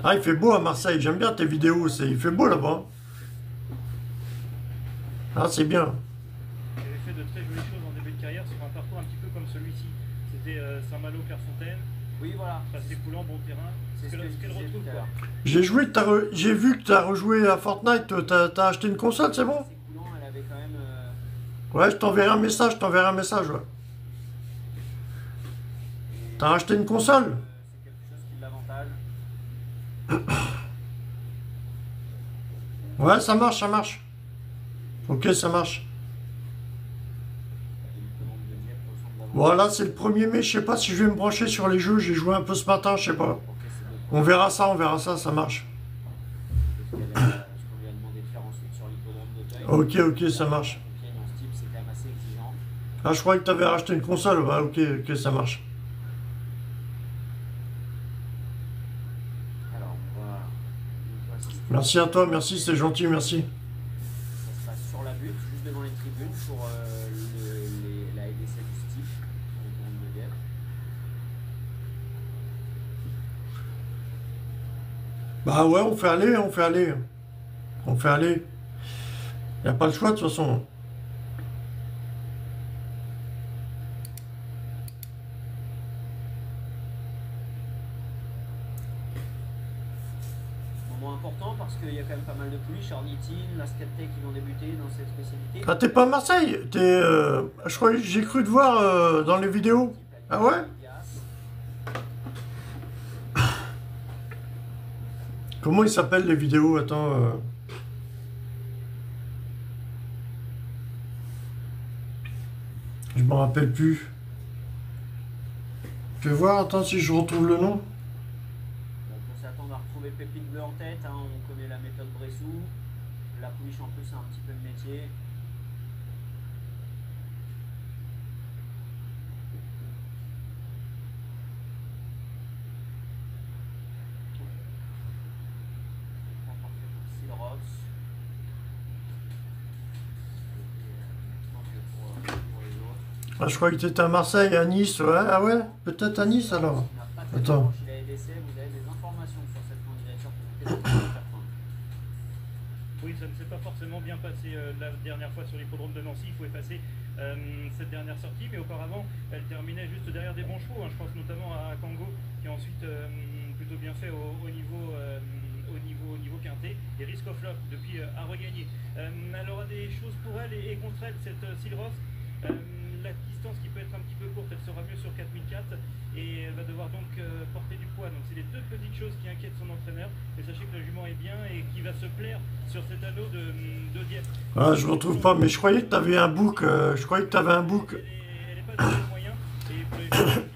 Ah, il fait beau à Marseille, j'aime bien tes vidéos, il fait beau là-bas. Ah, c'est bien. J'avais fait de très jolies choses en début de carrière sur un parcours un petit peu comme celui-ci. C'était Saint-Malo-Clairefontaine. Oui, voilà. Tracé coulant, bon terrain. C'est ce qu'elle retrouve, quoi. J'ai vu que tu as rejoué à Fortnite, t'as acheté une console, c'est bon? Elle avait quand même, Ouais, je t'enverrai un message, ouais. T'as racheté une console? c'est quelque chose qui l'avantage. Ouais, ça marche. Ok, ça marche. Voilà, c'est le 1er mai, je sais pas si je vais me brancher sur les jeux, j'ai joué un peu ce matin, je sais pas. On verra ça, ça marche. Ok, ça marche. Ah, je croyais que t'avais racheté une console, ouais, ok, ça marche. Merci à toi, merci, c'est gentil, merci. Ça se passe sur la butte, juste devant les tribunes, pour la LDC du Stipe, sur le tournoi de Dieppe. Bah ouais, on fait aller. Y a pas le choix de toute façon. Important parce qu'il y a quand même pas mal de pouliches, Ornithine, la Scaptec qui vont débuter dans cette spécialité. Ah, t'es pas à Marseille? Je crois, j'ai cru te voir dans les vidéos. Ah ouais? Comment ils s'appellent les vidéos? Attends. Je m'en rappelle plus. Je vais voir, attends si je retrouve le nom. Pépite bleue en tête, hein, on connaît la méthode Bressou. La pouliche en plus c'est un petit peu le métier. Ah, je croyais que tu étais à Marseille, à Nice. Ouais, ah ouais, peut-être à Nice alors. Il n'a pas très Attends. franche, il a EDC, vous avez des informations sur cette candidature pour peut-être. Oui, ça ne s'est pas forcément bien passé la dernière fois sur l'hippodrome de Nancy. Il faut effacer cette dernière sortie, mais auparavant, elle terminait juste derrière des bons chevaux. Je pense notamment à Kango, qui a ensuite plutôt bien fait au niveau quintet. Et Risk of Love, depuis, a regagné. Elle aura des choses pour elle et contre elle, cette Silros. La distance qui peut être un petit peu courte, elle sera mieux sur 4004 et elle va devoir donc porter du poids. Donc c'est les deux petites choses qui inquiètent son entraîneur. Mais sachez que la jument est bien et qui va se plaire sur cet anneau de Dieppe. Ah, je ne retrouve pas, mais je croyais que tu avais un book. Je croyais que tu avais un book. Elle est pas de moyens.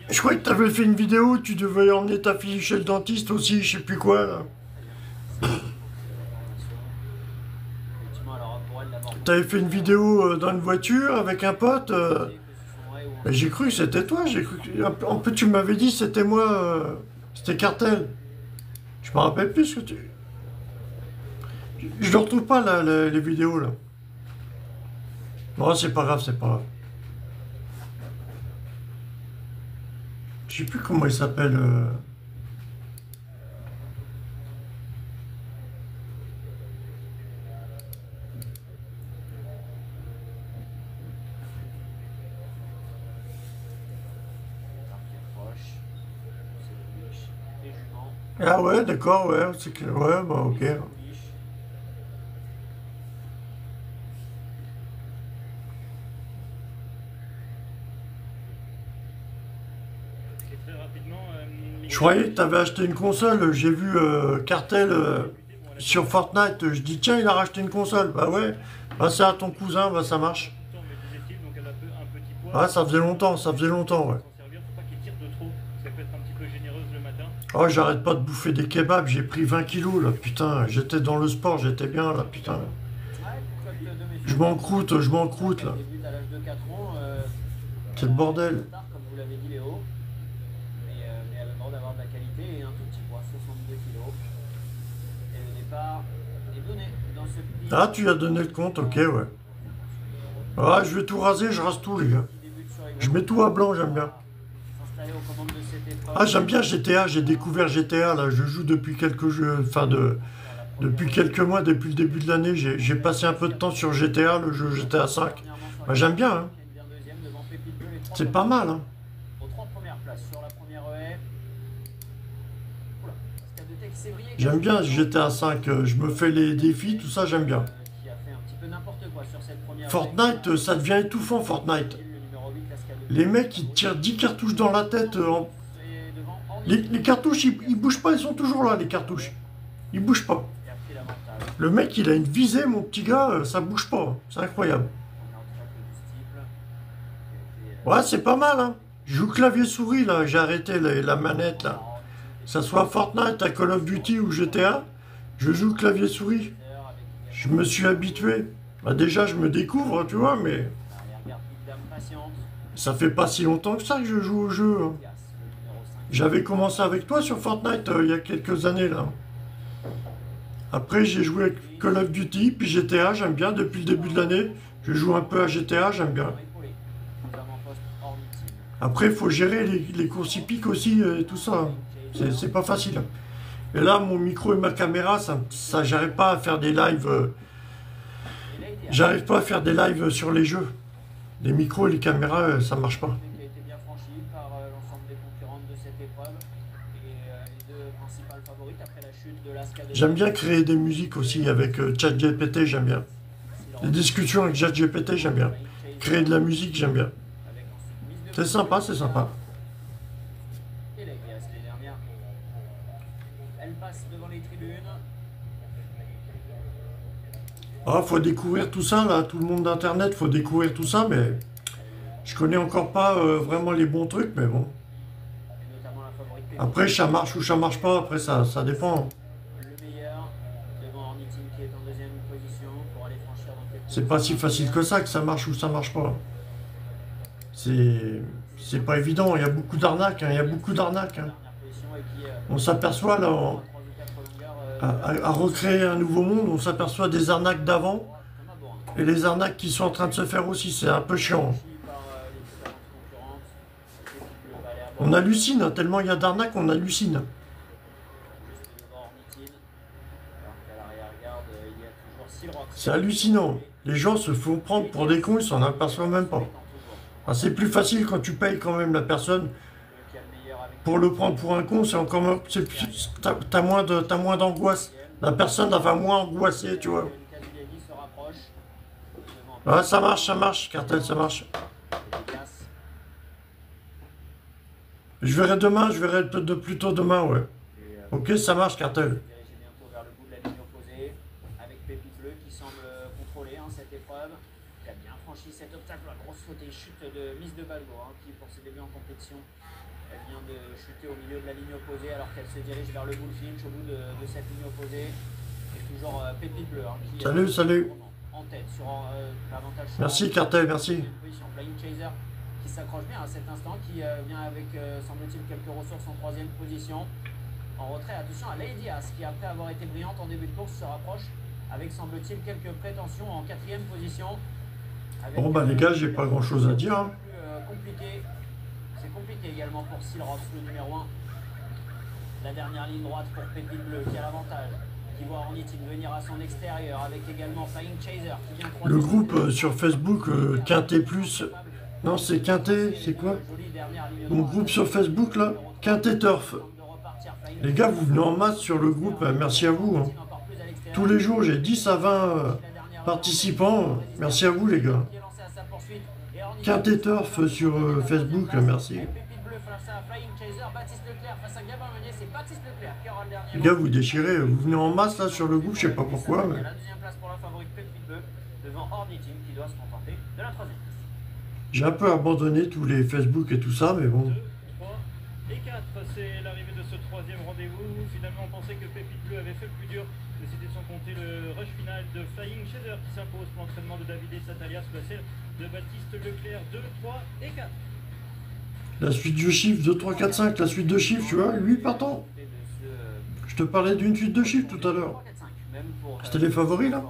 Je croyais que tu avais fait une vidéo, tu devais emmener ta fille chez le dentiste aussi, je sais plus quoi là. Tu avais fait une vidéo dans une voiture avec un pote. Mais j'ai cru que c'était toi, j'ai cru que... En plus tu m'avais dit c'était moi, c'était Cartel. Je me rappelle plus ce que tu... Je ne retrouve pas là, les vidéos là. Non, c'est pas grave, c'est pas grave. Je sais plus comment il s'appelle. Ah ouais, d'accord, ouais, c'est que... Ouais, bah ok. Je croyais que tu avais acheté une console, j'ai vu Cartel sur Fortnite, je dis tiens il a racheté une console, bah ouais, bah c'est à ton cousin, bah ça marche. Ah ça faisait longtemps, ouais. Oh j'arrête pas de bouffer des kebabs, j'ai pris 20 kilos là, putain, j'étais dans le sport, j'étais bien là, putain. Je m'encroute là. C'est le bordel. Ah, tu as donné le compte, ok, ouais. Ah, je vais tout raser, je rase tout, les gars. Je mets tout à blanc, j'aime bien. Ah, j'aime bien GTA, j'ai découvert GTA, là, je joue depuis quelques jeux, enfin, depuis quelques mois, depuis le début de l'année, j'ai passé un peu de temps sur GTA, le jeu GTA 5. Bah, j'aime bien, hein. C'est pas mal, hein. J'aime bien GTA 5, je me fais les défis, tout ça, j'aime bien. Fortnite, ça devient étouffant, Fortnite. Les mecs, ils tirent 10 cartouches dans la tête. Les cartouches, ils bougent pas, ils sont toujours là, les cartouches. Ils bougent pas. Le mec, il a une visée, mon petit gars, ça bouge pas. C'est incroyable. Ouais, c'est pas mal, hein. Je joue clavier-souris, là, j'ai arrêté la manette, là. Que ça soit Fortnite, à Call of Duty ou GTA, je joue clavier-souris. Je me suis habitué. Bah déjà, je me découvre, tu vois, mais... Ça fait pas si longtemps que ça que je joue au jeu. Hein. J'avais commencé avec toi sur Fortnite il y a quelques années, là. Après, j'ai joué avec Call of Duty, puis GTA, j'aime bien, depuis le début de l'année. Je joue un peu à GTA, j'aime bien. Après, il faut gérer les courses hippiques aussi, et tout ça. C'est pas facile. Et là, mon micro et ma caméra, ça j'arrive pas à faire des lives. J'arrive pas à faire des lives sur les jeux. Les micros et les caméras, ça marche pas. J'aime bien créer des musiques aussi avec ChatGPT, j'aime bien. Les discussions avec ChatGPT, j'aime bien. Créer de la musique, j'aime bien. C'est sympa, c'est sympa. Ah, faut découvrir tout ça, là, tout le monde d'Internet, faut découvrir tout ça, mais je connais encore pas vraiment les bons trucs, mais bon. Après, ça marche ou ça marche pas, après, ça dépend. C'est pas si facile que ça marche ou ça marche pas. C'est pas évident, il y a beaucoup d'arnaques, hein, il y a beaucoup d'arnaques. Hein. On s'aperçoit, là, à recréer un nouveau monde, on s'aperçoit des arnaques d'avant et les arnaques qui sont en train de se faire aussi, c'est un peu chiant. On hallucine, hein, tellement il y a d'arnaques, on hallucine. Juste devant Ornithine. Alors qu'à l'arrière-garde, il y a toujours Silrox. C'est hallucinant. Les gens se font prendre pour des cons, ils s'en aperçoivent même pas. Ah, c'est plus facile quand tu payes quand même la personne. Pour le prendre pour un con, c'est encore... T'as moins d'angoisse. La personne va moins angoissée, tu vois. Ah, ça marche, Cartel, ça marche. Je verrai demain, je verrai plutôt demain, ouais. Ok, ça marche, Cartel. Bientôt vers le bout de la ligne opposée, avec Pépite Bleu qui semble contrôler cette épreuve, qui a bien franchi cet obstacle. La grosse faute et chute de Miss de Balbo, qui pour ses débuts en compétition, elle vient de chuter au milieu de la ligne opposée alors qu'elle se dirige vers le bull finish au bout de cette ligne opposée. Et toujours Pépite Bleu qui salut. En tête sur l'avantage. Merci, Cartel, merci. Flying Chaser qui s'accroche bien à cet instant, qui vient avec, semble-t-il, quelques ressources en troisième position. En retrait, attention à Lady As qui, après avoir été brillante en début de course, se rapproche avec, semble-t-il, quelques prétentions en quatrième position. Avec, bon, bah les gars, j'ai pas grand-chose à dire. Hein. Compliqué. C'est compliqué également pour Silrox, le numéro 1. La dernière ligne droite pour Pépite Bleu qui a l'avantage, qui voit Ornithine venir à son extérieur, avec également Flying Chaser qui vient le groupe sur Facebook, Quintet Plus. Non, c'est Quintet, c'est quoi? Mon groupe sur Facebook, là, Quintet Turf. Les gars, vous venez en masse sur le groupe, merci à vous. Hein. Tous les jours, j'ai 10 à 20 participants. Merci à vous, les gars. Quintet Turf sur Facebook, merci. Les gars, vous déchirez, vous venez en masse là sur le groupe, je sais pas pourquoi. Mais... J'ai un peu abandonné tous les Facebook et tout ça, mais bon. 2, 3 et 4, c'est l'arrivée de ce troisième rendez-vous. Finalement, on pensait que Pépite Bleu avait fait le plus dur, mais c'était sans compter le rush final de Flying Chaser qui s'impose pour l'entraînement de David et Satalia sous la selle de Baptiste Leclerc. 2, 3 et 4. La suite de chiffres, 2, 3, 4, 5, la suite de chiffres, tu vois, 8 partants. Je te parlais d'une suite de chiffres tout à l'heure. C'était les favoris là?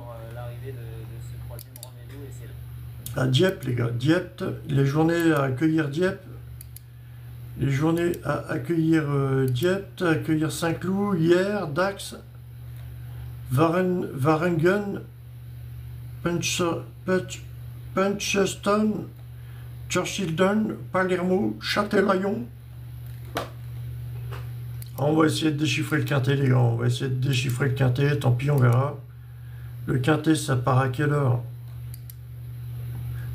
À Dieppe, les gars, Dieppe, les journées à accueillir Dieppe, les journées à accueillir Dieppe, à accueillir Saint-Cloud, hier, Dax, Waringen, Puncheston, Churchilton, Palermo, Châtelaillon. On va essayer de déchiffrer le quintet, les gars, on va essayer de déchiffrer le quintet, tant pis, on verra. Le quintet, ça part à quelle heure?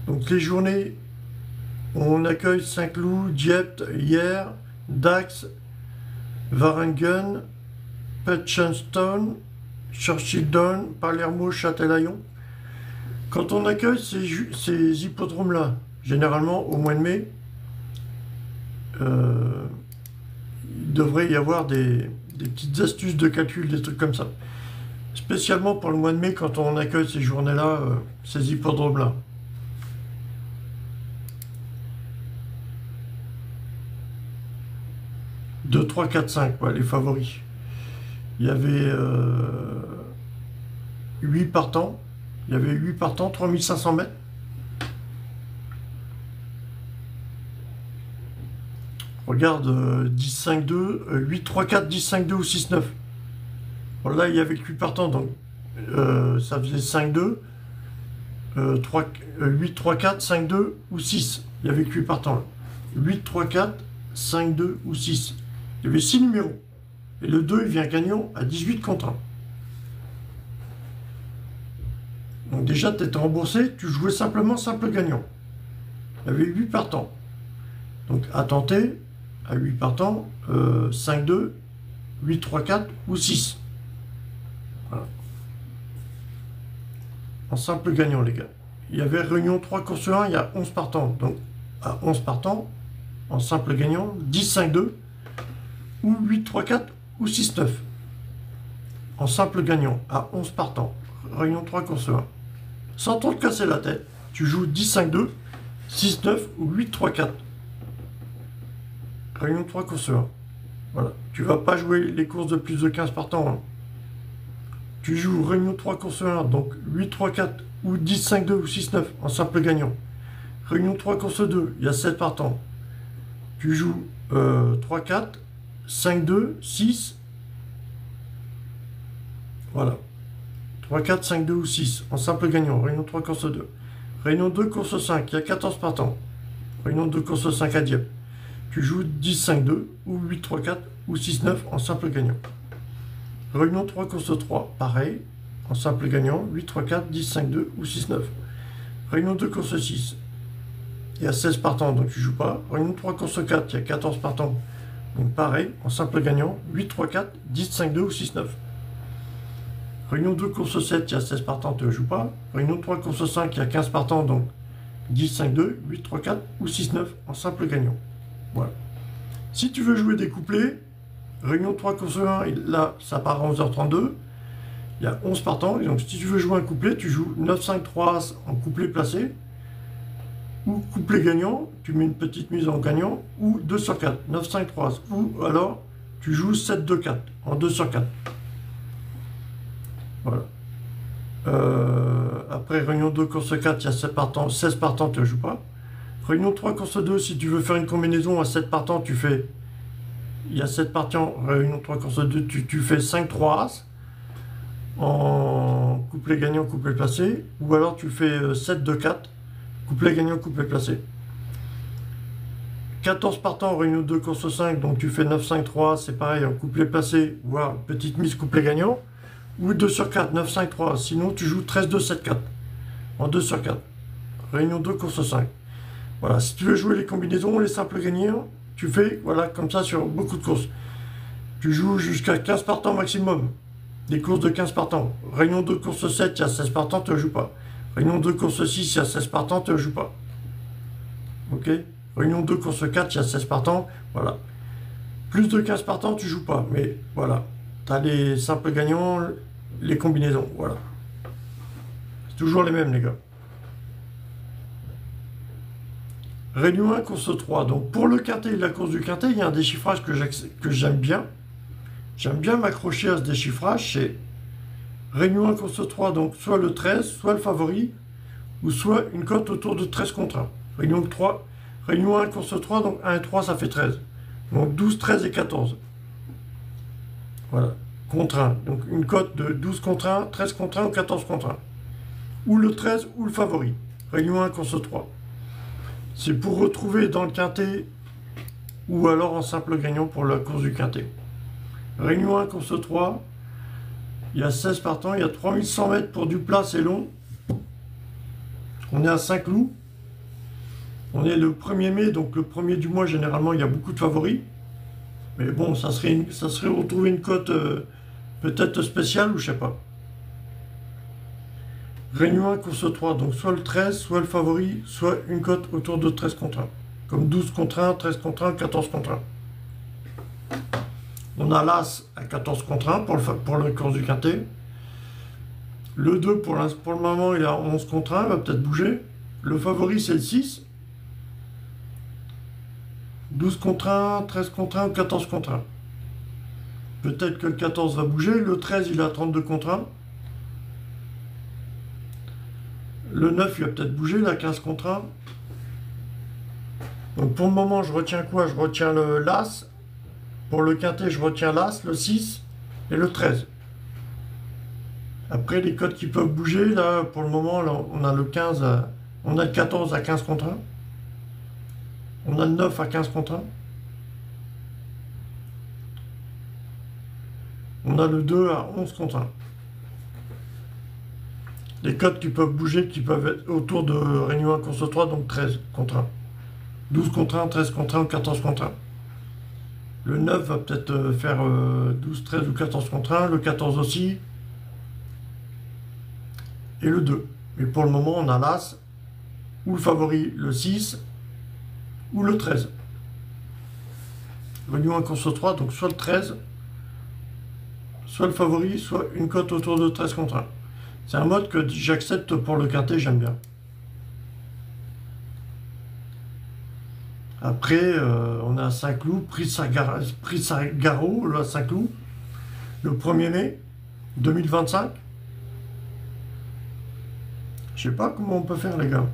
Donc les journées, on accueille Saint-Cloud, Dieppe, hier, Dax, Waringen, Puncheston, Churchilton, Palermo, Châtelaillon. Quand on accueille ces hippodromes-là, généralement au mois de mai, il devrait y avoir des petites astuces de calcul, des trucs comme ça. Spécialement pour le mois de mai, quand on accueille ces journées-là, ces hippodromes-là. 2, 3, 4, 5, ouais, les favoris. Il y avait 8 partants. Il y avait 8 partants, 3500 mètres. Regarde, 10, 5, 2, 8, 3, 4, 10, 5, 2 ou 6, 9. Bon, là, il y avait 8 partants, donc ça faisait 5, 2, 8, 3, 4, 5, 2 ou 6. Il y avait 8 partants. Là. 8, 3, 4, 5, 2 ou 6. Il y avait 6 numéros. Et le 2, il vient gagnant à 18 contre 1. Donc déjà, tu étais remboursé, tu jouais simplement simple gagnant. Il y avait 8 partants. Donc à tenter, à 8 partants, 5, 2, 8, 3, 4 ou 6. Voilà. En simple gagnant, les gars. Il y avait réunion 3 courses 1, il y a 11 partants. Donc à 11 partants, en simple gagnant, 10, 5, 2, ou 8, 3, 4, ou 6, 9. En simple gagnant, à 11 partants. Réunion 3 courses 1. Sans trop te casser la tête, tu joues 10, 5, 2, 6, 9 ou 8, 3, 4. Réunion 3 courses 1. Voilà. Tu vas pas jouer les courses de plus de 15 partants. Hein. Tu joues réunion 3 courses 1, donc 8, 3, 4 ou 10, 5, 2 ou 6, 9 en simple gagnant. Réunion 3 courses 2, il y a 7 partants. Tu joues 3-4, 5-2, 6. Voilà. 3-4, 5-2 ou 6 en simple gagnant. Réunion 3, course 2. Réunion 2, course 5. Il y a 14 partants. Réunion 2, course 5 à Dieppe. Tu joues 10-5-2 ou 8-3-4 ou 6-9 en simple gagnant. Réunion 3, course 3. Pareil. En simple gagnant. 8-3-4, 10-5-2 ou 6-9. Réunion 2, course 6. Il y a 16 partants, donc tu joues pas. Réunion 3, course 4. Il y a 14 partants. Donc pareil. En simple gagnant. 8-3-4, 10-5-2 ou 6-9. Réunion 2, course 7, il y a 16 partants, tu ne joues pas. Réunion 3, course 5, il y a 15 partants, donc 10, 5, 2, 8, 3, 4 ou 6, 9 en simple gagnant. Voilà. Si tu veux jouer des couplets, Réunion 3, course 1, là, ça part à 11h32. Il y a 11 partants, et donc si tu veux jouer un couplet, tu joues 9, 5, 3 As en couplet placé. Ou couplet gagnant, tu mets une petite mise en gagnant, ou 2 sur 4, 9, 5, 3 As. Ou alors, tu joues 7, 2, 4, en 2 sur 4. Voilà. Après, Réunion 2, course 4, il y a 16 partants, tu ne joues pas. Réunion 3, course 2, si tu veux faire une combinaison à 7 partants, tu fais... Il y a 7 partants, Réunion 3, course 2, tu fais 5, 3 As en couplet gagnant, couplet placé. Ou alors tu fais 7, 2, 4, couplet gagnant, couplet placé. 14 partants, Réunion 2, course 5, donc tu fais 9, 5, 3, c'est pareil, en couplet placé, voire petite mise couplet gagnant. Ou 2 sur 4, 9, 5, 3. Sinon, tu joues 13, 2, 7, 4. En 2 sur 4. Réunion 2, course 5. Voilà, si tu veux jouer les combinaisons, les simples gagnants, tu fais, voilà, comme ça sur beaucoup de courses. Tu joues jusqu'à 15 partants maximum. Des courses de 15 partants. Réunion 2, course 7, il y a 16 partants, tu ne joues pas. Réunion 2, course 6, il y a 16 partants, tu ne joues pas. Ok? Réunion 2, course 4, il y a 16 partants. Voilà. Plus de 15 partants, tu joues pas. Mais voilà. Tu as les simples gagnants, les combinaisons, voilà. C'est toujours les mêmes, les gars. Réunion 1, course 3. Donc, pour le quintet et la course du quintet, il y a un déchiffrage que j'aime bien. J'aime bien m'accrocher à ce déchiffrage. C'est Réunion 1, course 3, donc soit le 13, soit le favori, ou soit une cote autour de 13 contre 1. Réunion 3, Réunion 1, course 3, donc 1 et 3, ça fait 13. Donc 12, 13 et 14. Voilà, contre 1. Donc une cote de 12 contre 1, 13 contre 1 ou 14 contre 1. Ou le 13 ou le favori. Réunion 1, course 3. C'est pour retrouver dans le quintet ou alors en simple gagnant pour la course du quintet. Réunion 1, course 3. Il y a 16 partants, il y a 3100 mètres pour du plat, c'est long. On est à Saint-Cloud. On est le 1er mai, donc le 1er du mois, généralement, il y a beaucoup de favoris. Mais bon, ça serait retrouver une cote peut-être spéciale ou je sais pas. Réunion 1, course 3, donc soit le 13, soit le favori, soit une cote autour de 13 contre 1. Comme 12 contre 1, 13 contre 1, 14 contre 1. On a l'As à 14 contre 1 pour la course du quintet. Le 2, pour le moment, il est à 11 contre 1, il va peut-être bouger. Le favori, c'est le 6. 12 contre 1, 13 contre 1 ou 14 contre 1. Peut-être que le 14 va bouger. Le 13, il est à 32 contre 1. Le 9, il va peut-être bouger, là, 15 contre 1. Donc pour le moment, je retiens quoi? Je retiens l'As. Pour le quintet, je retiens l'As, le 6 et le 13. Après, les codes qui peuvent bouger, là, pour le moment, là, on a le 15, on a le 14 à 15 contre 1. On a le 9 à 15 contre 1. On a le 2 à 11 contre 1. Les codes qui peuvent bouger, qui peuvent être autour de Réunion 1, course 3, donc 13 contre 1. 12 contre 1, 13 contre 1 ou 14 contre 1. Le 9 va peut-être faire 12, 13 ou 14 contre 1. Le 14 aussi. Et le 2. Mais pour le moment, on a l'As, ou le favori, le 6, ou le 13. Réunion 1, course 3, donc soit le 13, soit le favori, soit une cote autour de 13 contre 1. C'est un mode que j'accepte pour le quintet, j'aime bien. Après, on a Saint-Cloud, prix Sargaro, à Saint-Cloud, le 1er mai 2025. Je sais pas comment on peut faire, les gars.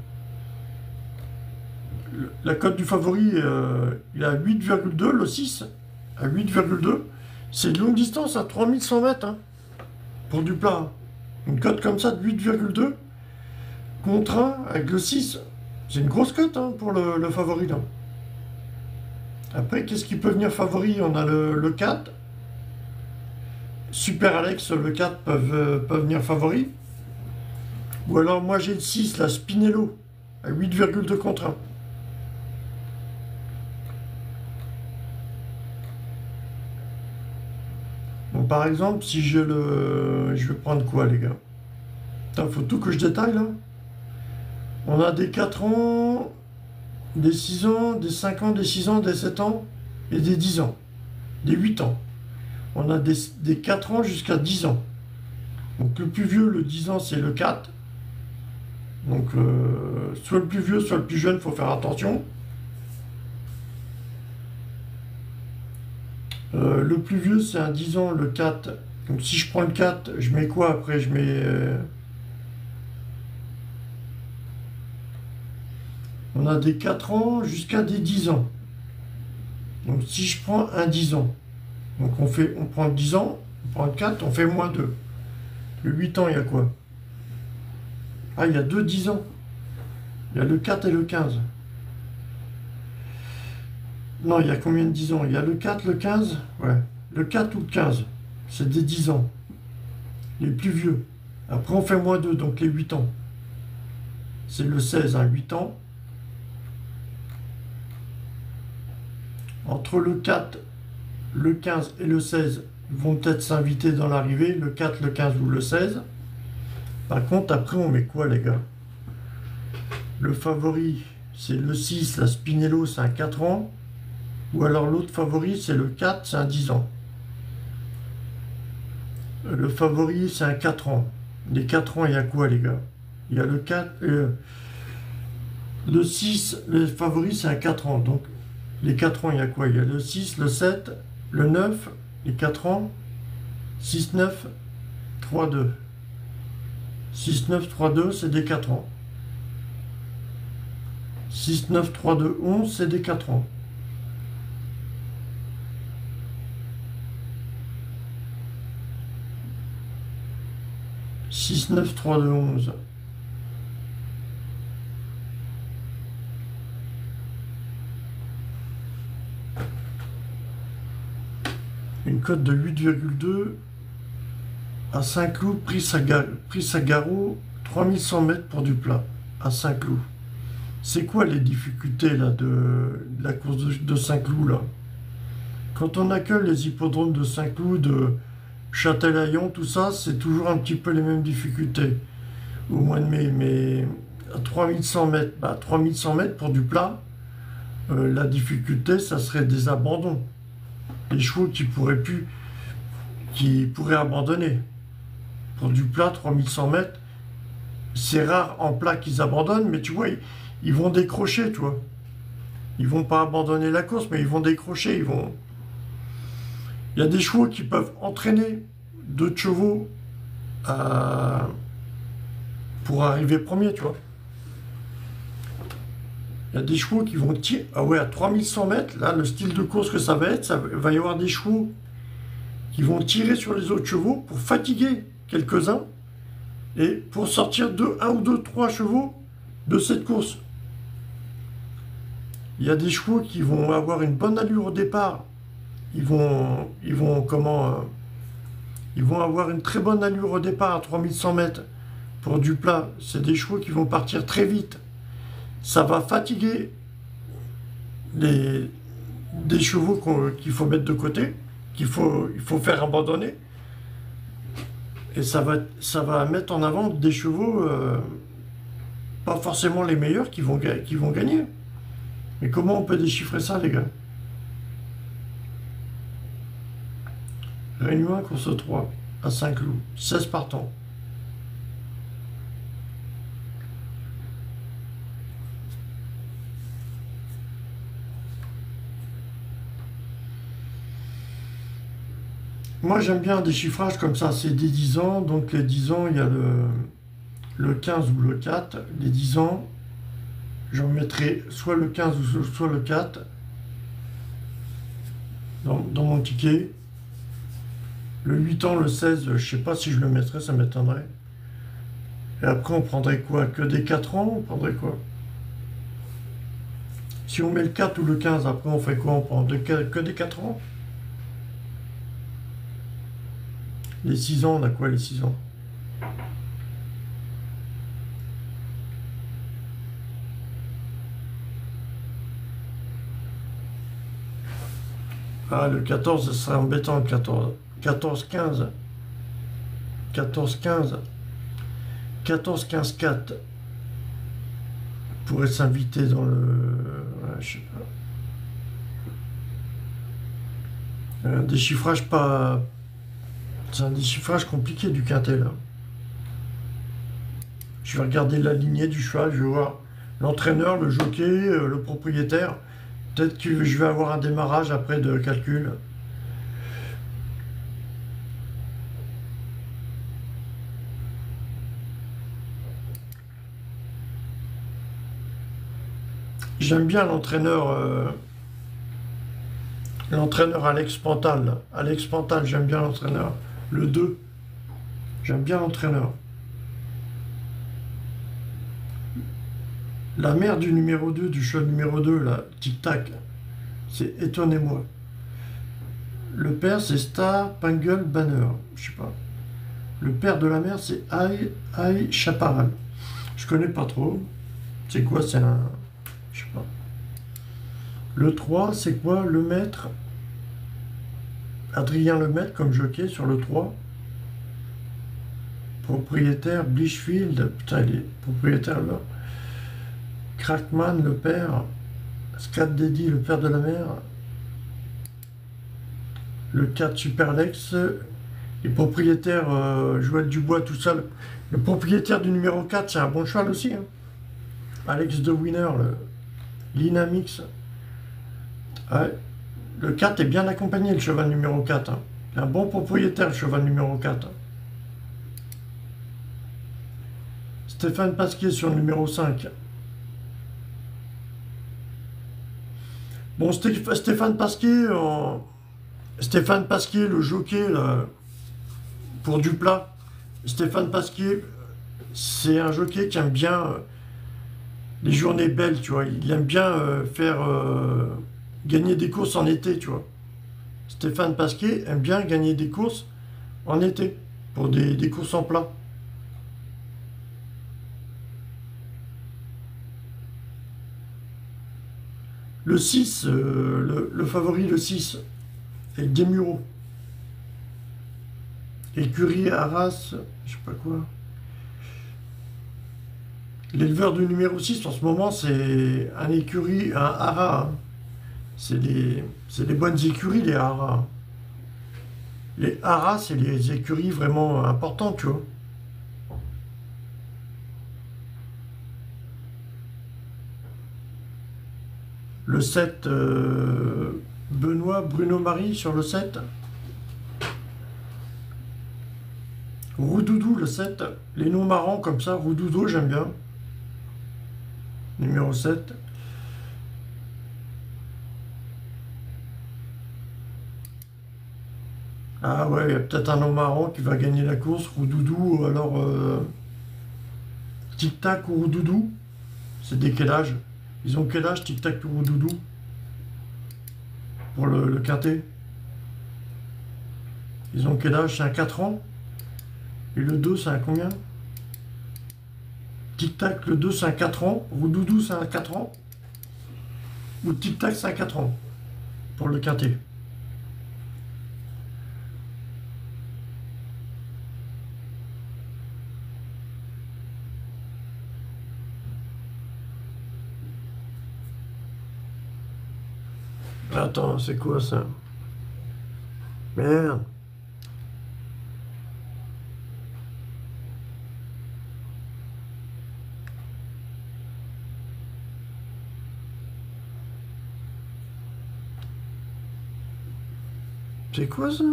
la cote du favori, il est à 8,2, le 6, à 8,2. C'est une longue distance à 3100 mètres, hein, pour du plat. Hein. Une cote comme ça de 8,2 contre 1 avec le 6. C'est une grosse cote, hein, pour le favori, là. Après, qu'est-ce qui peut venir favori? On a le 4. Super Alex, le 4 peuvent venir favori. Ou alors, moi, j'ai le 6, la Spinello, à 8,2 contre 1. Bon, par exemple, si j'ai le... Je vais prendre quoi, les gars? Putain, faut tout que je détaille, là. On a des 4 ans, des 6 ans, des 5 ans, des 6 ans, des 7 ans et des 10 ans, des 8 ans. On a des 4 ans jusqu'à 10 ans. Donc le plus vieux, le 10 ans, c'est le 4. Donc soit le plus vieux, soit le plus jeune, il faut faire attention. Le plus vieux, c'est un 10 ans, le 4. Donc si je prends le 4, je mets quoi après? Je mets... on a des 4 ans jusqu'à des 10 ans. Donc si je prends un 10 ans, donc on prend le 10 ans, on prend le 4, on fait moins 2. Le 8 ans, il y a quoi? Ah, il y a 2 10 ans. Il y a le 4 et le 15. Non, il y a combien de 10 ans? Il y a le 4, le 15. Ouais, le 4 ou le 15. C'est des 10 ans. Les plus vieux. Après, on fait moins 2, donc les 8 ans. C'est le 16, hein, 8 ans. Entre le 4, le 15 et le 16, ils vont peut-être s'inviter dans l'arrivée, le 4, le 15 ou le 16. Par contre, après, on met quoi, les gars? Le favori, c'est le 6, la Spinello, c'est un 4 ans. Ou alors l'autre favori, c'est le 4, c'est un 10 ans. Le favori, c'est un 4 ans. Les 4 ans, il y a quoi, les gars? Il y a le 4... le 6, le favori, c'est un 4 ans. Donc, les 4 ans, il y a quoi? Il y a le 6, le 7, le 9, les 4 ans, 6, 9, 3, 2. 6, 9, 3, 2, c'est des 4 ans. 6, 9, 3, 2, 11, c'est des 4 ans. « 6, 9, 3, 2, 11. » Une cote de 8,2 à Saint-Cloud, prix Sagaro, 3100 mètres pour du plat, à Saint-Cloud. C'est quoi les difficultés là, de la course de Saint-Cloud là? Quand on accueille les hippodromes de Saint-Cloud, de Châtelaillon, tout ça, c'est toujours un petit peu les mêmes difficultés au mois de mai. Mais à 3100 mètres, 3100 mètres pour du plat, la difficulté, ça serait des abandons. Les chevaux qui pourraient abandonner. Pour du plat, 3100 mètres, c'est rare en plat qu'ils abandonnent, mais tu vois, ils vont décrocher, tu vois. Ils vont pas abandonner la course, mais ils vont décrocher, Il y a des chevaux qui peuvent entraîner d'autres chevaux pour arriver premier, tu vois. Il y a des chevaux qui vont tirer. Ah ouais, à 3100 mètres, là, le style de course que ça va être, va y avoir des chevaux qui vont tirer sur les autres chevaux pour fatiguer quelques-uns et pour sortir un ou deux, 3 chevaux de cette course. Il y a des chevaux qui vont avoir une bonne allure au départ. Ils vont avoir une très bonne allure au départ à 3100 mètres pour du plat. C'est des chevaux qui vont partir très vite. Ça va fatiguer des chevaux qu'il faut mettre de côté, il faut faire abandonner. Et ça va mettre en avant des chevaux, pas forcément les meilleurs qui vont gagner. Mais comment on peut déchiffrer ça, les gars? Réunion 1, course 3, à Saint-Cloud, 16 partants. Moi, j'aime bien des chiffrages comme ça, c'est des 10 ans, donc les 10 ans, il y a le 15 ou le 4, les 10 ans, je mettrai soit le 15 ou soit le 4 dans mon ticket. Le 8 ans, le 16, je sais pas si je le mettrais, ça m'étonnerait. Et après, on prendrait quoi? Que des 4 ans? On prendrait quoi? Si on met le 4 ou le 15, après, on fait quoi? On prend que des 4 ans? Les 6 ans, on a quoi les 6 ans? Ah, le 14, ce serait embêtant, le 14. 14, 15. 14, 15. 14, 15, 4. Pourrait s'inviter dans le... Ouais, je sais pas. Un déchiffrage pas... C'est un déchiffrage compliqué du quintet, là. Je vais regarder la lignée du cheval, je vais voir l'entraîneur, le jockey, le propriétaire. Peut-être que je vais avoir un démarrage après de calcul. J'aime bien l'entraîneur Alex Pantal. Là. Alex Pantal, j'aime bien l'entraîneur. Le 2, j'aime bien l'entraîneur. La mère du numéro 2, du cheval numéro 2, là, tic-tac, c'est Étonnez-moi. Le père, c'est Star Spangled Banner, je sais pas. Le père de la mère, c'est Aïe Chaparral. Je connais pas trop. C'est quoi, c'est un... Je sais pas. Le 3, c'est quoi? Le maître. Adrien Lemaître comme jockey sur le 3. Propriétaire Blichfield. Putain, il est propriétaire là. Crackman, le père. Scott Deddy, le père de la mère. Le 4, Superlex. Les propriétaires, Joël Dubois, tout ça. Le propriétaire du numéro 4, c'est un bon cheval aussi. Hein. Alex de Winner, l'Inamix. Ouais. Le 4 est bien accompagné, le cheval numéro 4. Hein. Un bon propriétaire, le cheval numéro 4. Stéphane Pasquier sur le numéro 5. Bon, Stéphane Pasquier, le jockey là, pour Duplat. Stéphane Pasquier, c'est un jockey qui aime bien les journées belles, tu vois. Il aime bien faire gagner des courses en été, tu vois. Stéphane Pasquier aime bien gagner des courses en été, pour des courses en plat. Le 6, le favori, le 6, et Desmureaux. Écurie, Arras, je sais pas quoi. L'éleveur du numéro 6, en ce moment, c'est un écurie, un Haras. Hein. C'est des bonnes écuries, les Haras. Les Haras, c'est les écuries vraiment importantes, tu vois. Le 7, Benoît, Bruno Marie sur le 7. Roudoudou, le 7. Les noms marrants comme ça, Roudoudou, j'aime bien. Numéro 7. Ah ouais, il y a peut-être un nom marrant qui va gagner la course, Roudoudou, ou alors Tic Tac ou Roudoudou. C'est dès quel âge? Ils ont quel âge, Tic Tac ou Roudoudou? Pour le quintet. Ils ont quel âge? C'est un 4 ans? Et le 2, c'est un combien? Tic Tac, le 2, c'est un 4 ans. Roudoudou, c'est un 4 ans. Ou Tic Tac, c'est un 4 ans. Pour le quintet. Attends, c'est quoi ça? Merde. C'est quoi ça?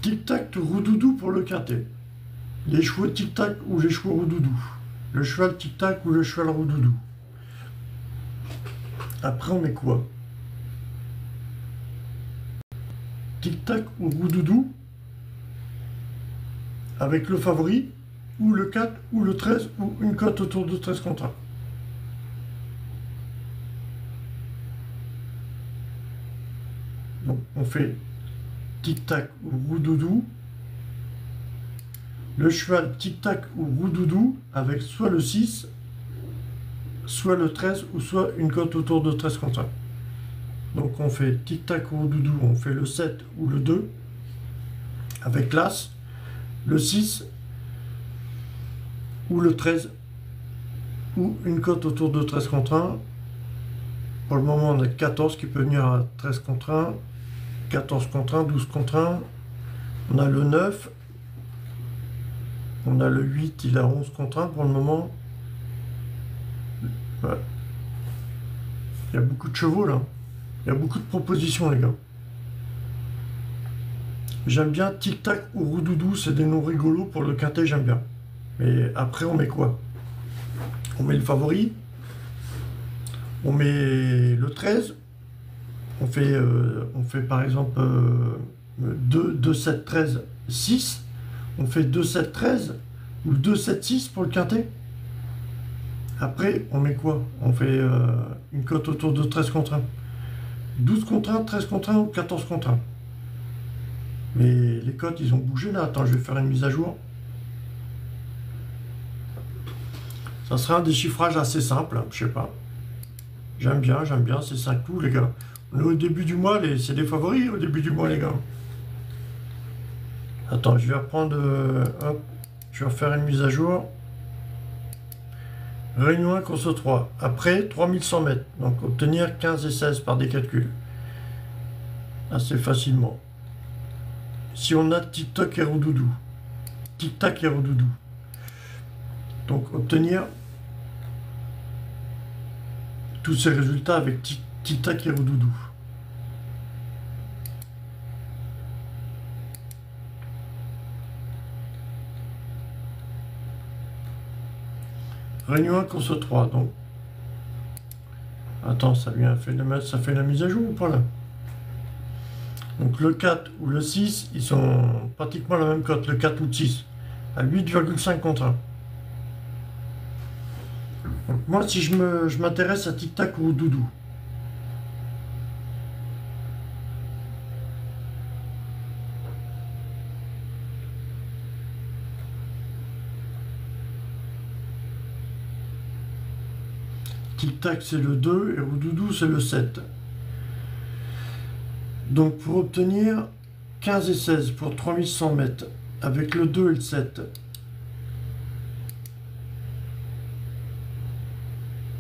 tic-tac roux-doudou pour le quintet. Les chevaux tic-tac ou les chevaux roux-doudou. Le cheval tic-tac ou le cheval roux-doudou. Après, on met quoi? Tic-tac ou roux-doudou avec le favori, ou le 4, ou le 13, ou une cote autour de 13 contre 1. Donc, on fait tic-tac ou roux-doudou. Le cheval tic-tac ou roux-doudou avec soit le 6, soit le 13, ou soit une cote autour de 13 contre 1. Donc, on fait tic-tac ou roux-doudou, on fait le 7 ou le 2 avec l'As, le 6 ou le 13 ou une cote autour de 13 contre 1. Pour le moment, on a 14 qui peut venir à 13 contre 1, 14 contre 1, 12 contre 1. On a le 9, on a le 8, il a 11 contre 1 pour le moment. Ouais. Il y a beaucoup de chevaux là. Il y a beaucoup de propositions, les gars. J'aime bien tic-tac ou roux-doudou, c'est des noms rigolos pour le quintet, j'aime bien. Mais après, on met quoi? On met le favori, on met le 13, on fait par exemple 2, 2, 7, 13, 6, on fait 2, 7, 13 ou 2, 7, 6 pour le quintet. Après, on met quoi? On fait une cote autour de 13 contre 1. 12 contre 1, 13 contre 1 ou 14 contre 1. Mais les cotes, ils ont bougé là. Attends, je vais faire une mise à jour. Ça sera un déchiffrage assez simple, je sais pas. J'aime bien, c'est 5 coups, les gars. On est au début du mois, c'est des favoris au début du mois, les gars. Attends, je vais reprendre... hop, je vais refaire une mise à jour. Réunion 1, course 3. Après, 3100 mètres. Donc, obtenir 15 et 16 par des calculs. Assez facilement. Si on a tic-tac et roux-doudou. Tic-tac et roux-doudou. Donc, obtenir tous ces résultats avec tic-tac et roux-doudou. Réunion 1, course 3. Donc, attends, ça fait la mise à jour ou pas là? Donc le 4 ou le 6, ils sont pratiquement la même cote, le 4 ou le 6, à 8,5 contre 1. Donc moi, si je m'intéresse à tic-tac ou doudou. Tic-tac, c'est le 2 et roux-doudou, c'est le 7. Donc pour obtenir 15 et 16 pour 3100 mètres, avec le 2 et le 7,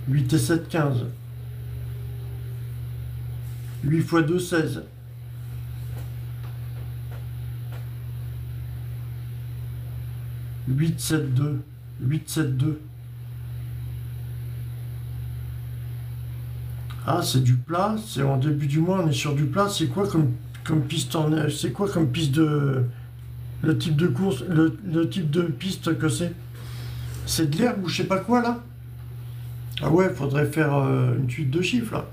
8 et 7, 15. 8 x 2, 16. 8, 7, 2. 8, 7, 2. Ah, c'est du plat, c'est en début du mois, on est sur du plat. C'est quoi comme piste c'est quoi comme piste de... Le type de course, le type de piste que c'est? C'est de l'herbe ou je sais pas quoi, là? Ah ouais, faudrait faire une suite de chiffres, là.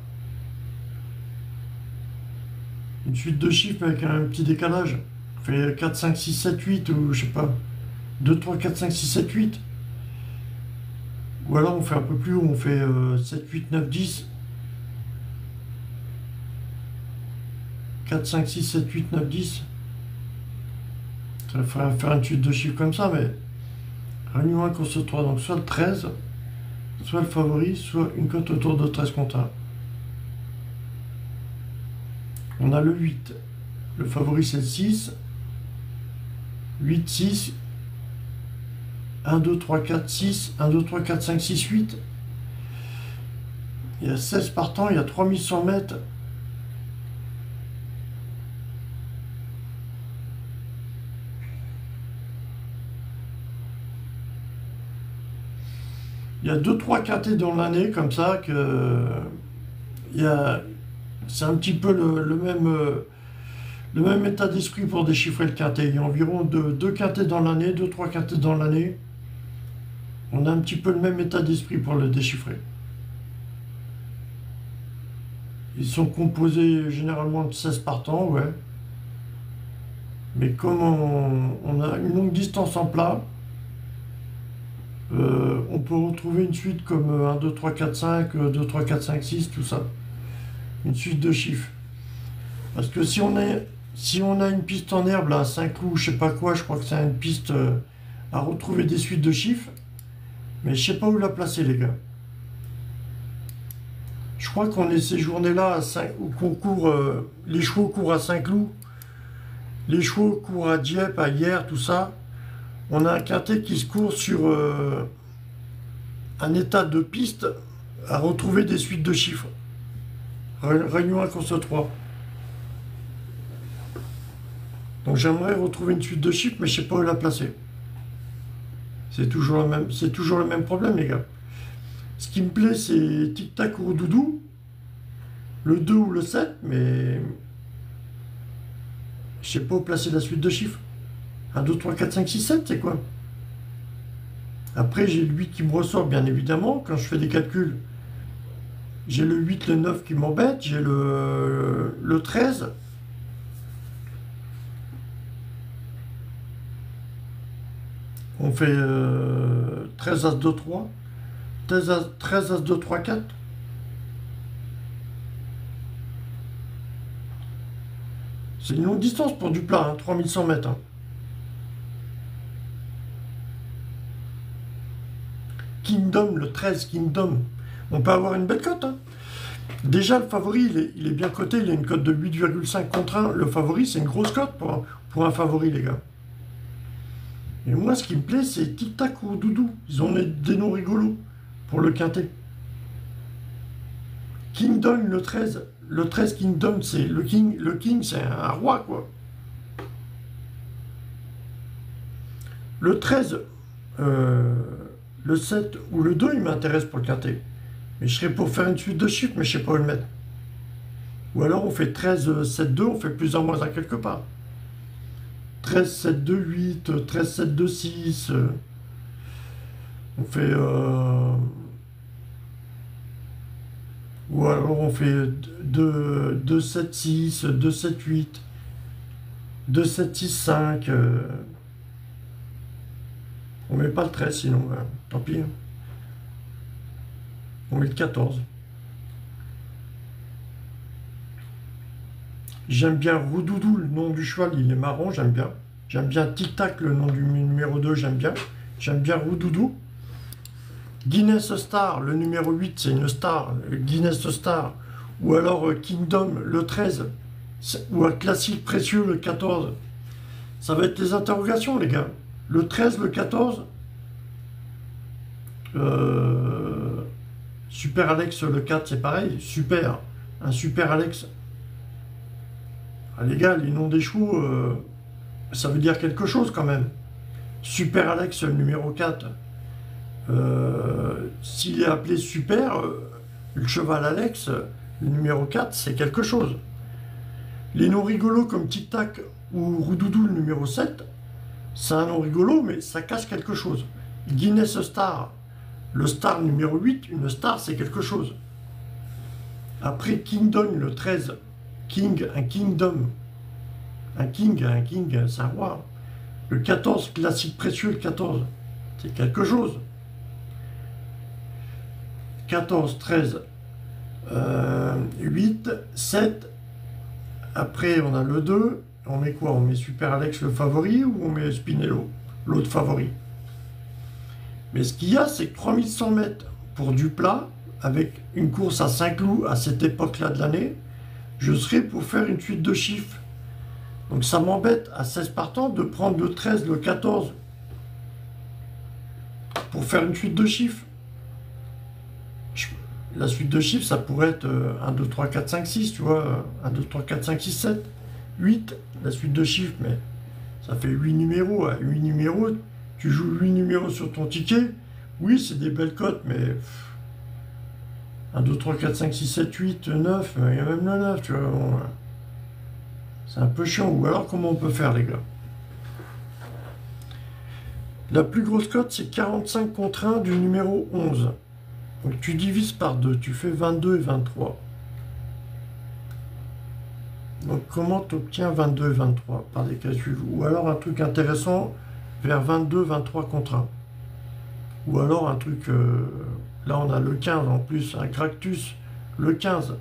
Une suite de chiffres avec un petit décalage. On fait 4, 5, 6, 7, 8, ou je sais pas. 2, 3, 4, 5, 6, 7, 8. Ou alors on fait un peu plus haut, on fait 7, 8, 9, 10. 4, 5, 6, 7, 8, 9, 10. Ça ferait faire une suite de chiffres comme ça, mais réunion 1, course 3, donc soit le 13, soit le favori, soit une cote autour de 13 contre 1. On a le 8. Le favori, c'est le 6. 8, 6. 1, 2, 3, 4, 6. 1, 2, 3, 4, 5, 6, 8. Il y a 16 partants, il y a 3100 mètres. Il y a 2-3 quintés dans l'année comme ça que c'est un petit peu le même état d'esprit pour déchiffrer le quintet. Il y a environ deux quintets dans l'année, 2-3 quintets dans l'année. On a un petit peu le même état d'esprit pour le déchiffrer. Ils sont composés généralement de 16 partants, ouais. Mais comme on a une longue distance en plat, on peut retrouver une suite comme 1, 2, 3, 4, 5, 2, 3, 4, 5, 6, tout ça. Une suite de chiffres. Parce que si on a une piste en herbe, là, à 5 clous, je sais pas quoi, je crois que c'est une piste à retrouver des suites de chiffres, mais je sais pas où la placer, les gars. Je crois qu'on est ces journées-là, où qu'on court, les chevaux courent à 5 clous, les chevaux courent à Dieppe, à Hyères, tout ça. On a un quintet qui se court sur un état de piste à retrouver des suites de chiffres. Réunion 1, course 3. Donc j'aimerais retrouver une suite de chiffres, mais je sais pas où la placer. C'est toujours le même problème, les gars. Ce qui me plaît, c'est tic-tac ou doudou, le 2 ou le 7, mais je sais pas où placer la suite de chiffres. 1, 2, 3, 4, 5, 6, 7, c'est quoi? Après, j'ai le 8 qui me ressort, bien évidemment, quand je fais des calculs. J'ai le 8, le 9 qui m'embête, j'ai le 13. On fait 13 As 2 3, 13 As 2 3 4. C'est une longue distance pour du plat, hein, 3100 mètres. Hein. Kingdom, le 13 Kingdom. On peut avoir une belle cote. Hein. Déjà, le favori, il est bien coté. Il a une cote de 8,5 contre 1. Le favori, c'est une grosse cote pour un favori, les gars. Et moi, ce qui me plaît, c'est tic-tac ou doudou. Ils ont des noms rigolos pour le quintet. Kingdom, le 13. Le 13 Kingdom, c'est le king. Le king, c'est un roi, quoi. Le 13, le 7 ou le 2, il m'intéresse pour le quintet. Mais je serais pour faire une suite de chiffres, mais je ne sais pas où le mettre. Ou alors on fait 13, 7, 2, on fait plus ou moins à quelque part. 13, 7, 2, 8, 13, 7, 2, 6. On fait... ou alors on fait 2, 7, 6, 2, 7, 8, 2, 7, 6, 5. On met pas le 13 sinon, tant pis. Hein. On met le 14. J'aime bien Roudoudou, le nom du cheval, il est marrant, j'aime bien. J'aime bien Tic Tac, le nom du numéro 2, j'aime bien. J'aime bien Roudoudou. Guinness Star, le numéro 8, c'est une star, Guinness Star. Ou alors Kingdom, le 13. Ou un classique précieux, le 14. Ça va être les interrogations, les gars. Le 13, le 14. Super Alex, le 4, c'est pareil. Super. Un Super Alex. Ah, les gars, les noms des chevaux, ça veut dire quelque chose quand même. Super Alex, le numéro 4. S'il est appelé Super, le cheval Alex, le numéro 4, c'est quelque chose. Les noms rigolos comme Tic Tac ou Roudoudou, le numéro 7, c'est un nom rigolo, mais ça cache quelque chose. Guinness Star, le star numéro 8, une star, c'est quelque chose. Après Kingdom, le 13, King, un Kingdom. Un king, c'est un roi. Le 14, classique précieux, le 14, c'est quelque chose. 14, 13, 8, 7. Après, on a le 2. On met quoi? On met Super Alex, le favori, ou on met Spinello, l'autre favori? Mais ce qu'il y a, c'est que 3100 mètres pour du plat, avec une course à 5 loups à cette époque-là de l'année, je serais pour faire une suite de chiffres. Donc ça m'embête à 16 partants de prendre le 13, le 14 pour faire une suite de chiffres. La suite de chiffres, ça pourrait être 1, 2, 3, 4, 5, 6, tu vois. 1, 2, 3, 4, 5, 6, 7, 8, la suite de chiffres, mais ça fait 8 numéros. À 8 numéros, tu joues 8 numéros sur ton ticket. Oui, c'est des belles cotes, mais 1, 2, 3, 4, 5, 6, 7, 8, 9, il y a même le 9, tu vois. Bon, C'est un peu chiant. Ou alors, comment on peut faire, les gars? La plus grosse cote, c'est 45 contre 1 du numéro 11. Donc, tu divises par 2. Tu fais 22 et 23. Donc, comment tu obtiens 22 et 23? Par des calculs. Ou alors, un truc intéressant, vers 22, 23 contre 1. Ou alors, un truc... là, on a le 15 en plus. Un Gractus, le 15.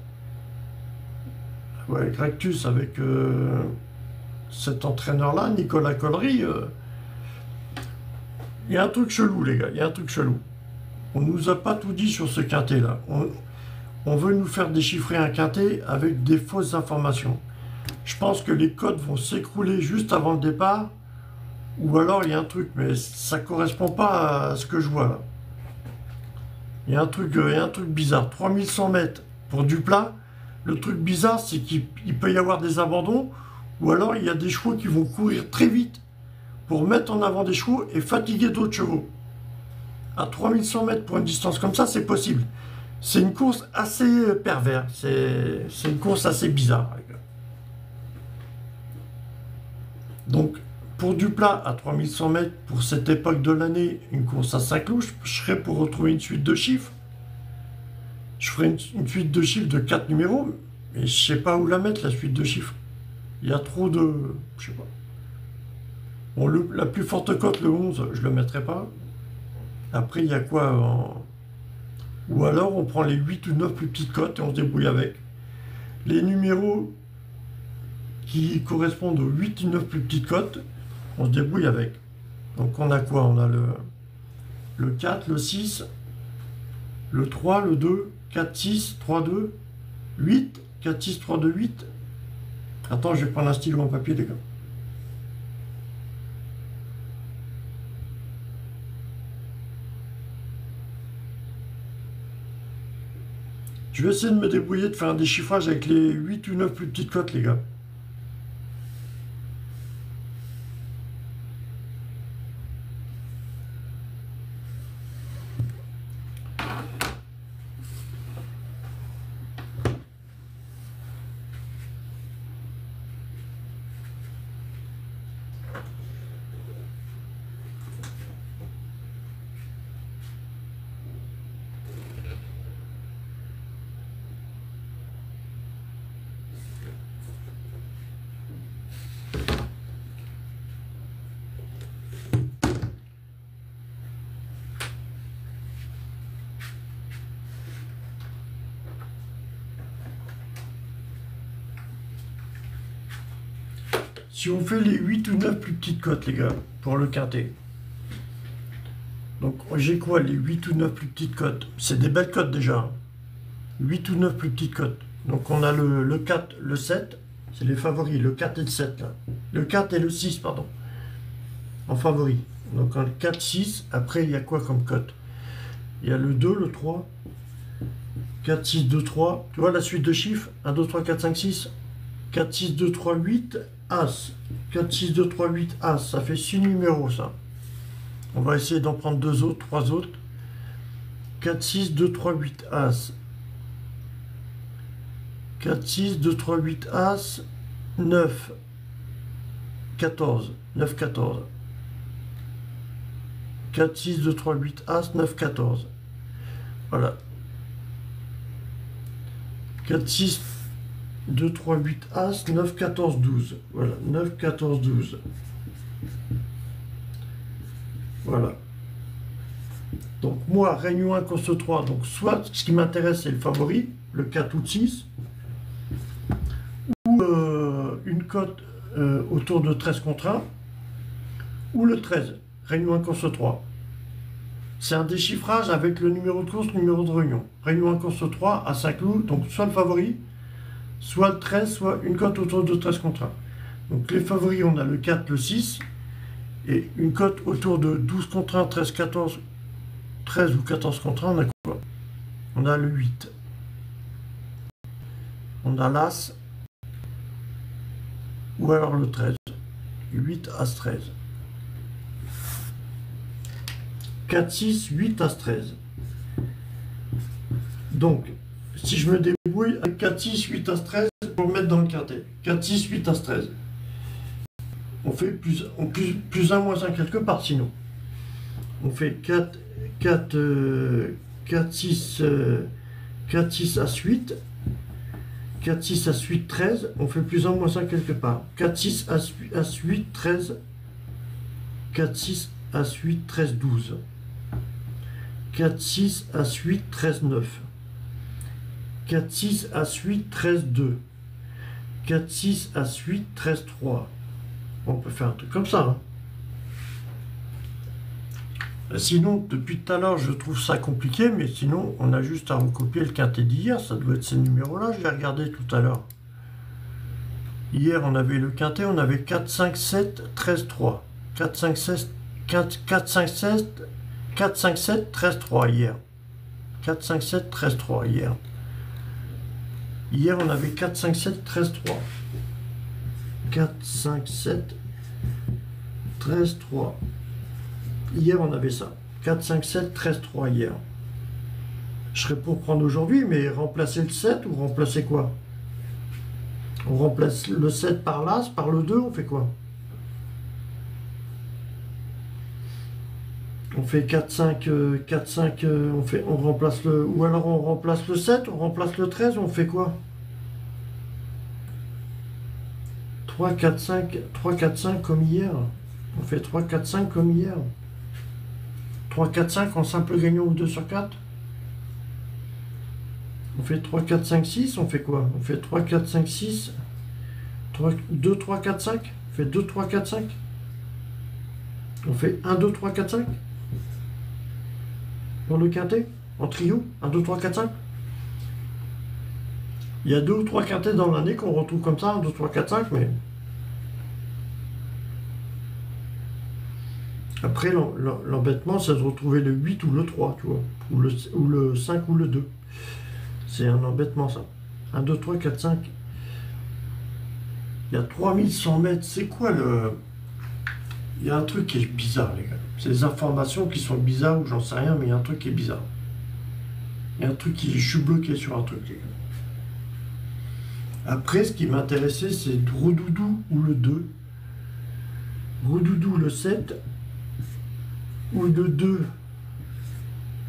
Ouais, Gractus avec cet entraîneur-là, Nicolas Collery. Il y a un truc chelou, les gars. Il y a un truc chelou. On nous a pas tout dit sur ce quintet-là. On veut nous faire déchiffrer un quintet avec des fausses informations. Je pense que les codes vont s'écrouler juste avant le départ. Ou alors, il y a un truc, mais ça correspond pas à ce que je vois, là. Il y a un truc bizarre. 3100 mètres pour du plat. Le truc bizarre, c'est qu'il peut y avoir des abandons, ou alors il y a des chevaux qui vont courir très vite pour mettre en avant des chevaux et fatiguer d'autres chevaux. À 3100 mètres pour une distance comme ça, c'est possible. C'est une course assez pervers. C'est une course assez bizarre. Donc, pour du plat à 3100 mètres, pour cette époque de l'année, une course à 5 loups, je serais pour retrouver une suite de chiffres. Je ferai une suite de chiffres de 4 numéros, mais je sais pas où la mettre, la suite de chiffres. Il y a trop de... je sais pas. Bon, la plus forte cote, le 11, je le mettrai pas. Après, il y a quoi Ou alors, on prend les 8 ou 9 plus petites cotes et on se débrouille avec. Les numéros qui correspondent aux 8 ou 9 plus petites cotes, on se débrouille avec. Donc, on a quoi? On a le 4, le 6, le 3, le 2, 4, 6, 3, 2, 8, 4, 6, 3, 2, 8. Attends, je vais prendre un stylo en papier, les gars. Je vais essayer de me débrouiller, de faire un déchiffrage avec les 8 ou 9 plus petites cotes, les gars. Si on fait les 8 ou 9 plus petites cotes, les gars, pour le quintet. Donc, j'ai quoi, les 8 ou 9 plus petites cotes? C'est des belles cotes déjà. 8 ou 9 plus petites cotes. Donc, on a le 4, le 7, c'est les favoris, le 4 et le 7, là. Le 4 et le 6, pardon, en favoris. Donc, un 4, 6, après, il y a quoi comme cote? Il y a le 2, le 3, 4, 6, 2, 3. Tu vois la suite de chiffres? 1, 2, 3, 4, 5, 6. 4, 6, 2, 3, 8, As. 4, 6, 2, 3, 8, As. Ça fait 6 numéros, ça. On va essayer d'en prendre 2 autres, 3 autres. 4, 6, 2, 3, 8, As. 4, 6, 2, 3, 8, As. 9, 14. 9, 14. 4, 6, 2, 3, 8, As. 9, 14. Voilà. 4, 6, 2, 3, 8, As, 9, 14, 12. Voilà, 9, 14, 12. Voilà. Donc moi, Réunion 1, Conste 3, donc soit ce qui m'intéresse, c'est le favori, le 4 ou le 6, ou une cote autour de 13 contre 1, ou le 13, Réunion 1, Conste 3. C'est un déchiffrage avec le numéro de course, numéro de réunion. Réunion 1, Conste 3 à 5 loups, donc soit le favori, soit le 13, soit une cote autour de 13 contre 1. Donc les favoris, on a le 4, le 6, et une cote autour de 12 contre 1, 13, 14, 13 ou 14 contre 1, on a quoi? On a le 8. On a l'As, ou alors le 13. 8, As, 13. 4, 6, 8, As, 13. Donc, si je me débrouille avec 4, 6, 8, As, 13 pour mettre dans le quintet. 4, 6, 8, As, 13. On fait plus 1, moins 1 quelque part sinon. On fait 4, 6, As, 8. 4, 6, As, 8, 13. On fait plus 1, moins 1 quelque part. 4, 6, As, 8, 13. 4, 6, As, 8, 13, 12. 4, 6, As, 8, 13, 9. 4, 6, As, 8, 13, 2. 4, 6, As, 8, 13, 3. On peut faire un truc comme ça. Hein. Sinon, depuis tout à l'heure, je trouve ça compliqué, mais sinon, on a juste à recopier le quintet d'hier. Ça doit être ces numéros-là, je l'ai regardé tout à l'heure. Hier, on avait le quintet, on avait 4, 5, 7, 13, 3. 4, 5, 7, 4, 5, 7, 4, 5, 7, 13, 3 hier. 4, 5, 7, 13, 3 hier. Hier, on avait 4, 5, 7, 13, 3. 4, 5, 7, 13, 3. Hier, on avait ça. 4, 5, 7, 13, 3 hier. Je serais pour prendre aujourd'hui, mais remplacer le 7 ou remplacer quoi? On remplace le 7 par l'As, par le 2, on fait quoi? On fait 4, 5, 4, 5, on remplace le... Ou alors on remplace le 7, on remplace le 13, on fait quoi? 3, 4, 5, 3, 4, 5 comme hier. On fait 3, 4, 5 comme hier. 3, 4, 5 en simple gagnant ou 2 sur 4. On fait 3, 4, 5, 6, on fait quoi? On fait 3, 4, 5, 6. 2, 3, 4, 5. On fait 2, 3, 4, 5. On fait 1, 2, 3, 4, 5. Pour le quintet, en trio, 1, 2, 3, 4, 5. Il y a 2 ou 3 quintets dans l'année qu'on retrouve comme ça, 1, 2, 3, 4, 5, mais... Après, l'embêtement, c'est de retrouver le 8 ou le 3, tu vois, ou le 5 ou le 2. C'est un embêtement, ça. 1, 2, 3, 4, 5. Il y a 3100 mètres. C'est quoi le... Il y a un truc qui est bizarre, les gars. C'est des informations qui sont bizarres ou j'en sais rien, mais il y a un truc qui est bizarre. Il y a un truc qui... Je suis bloqué sur un truc, les gars. Après, ce qui m'intéressait, c'est Roudoudou ou le 2. Roudoudou le 7. Ou le 2.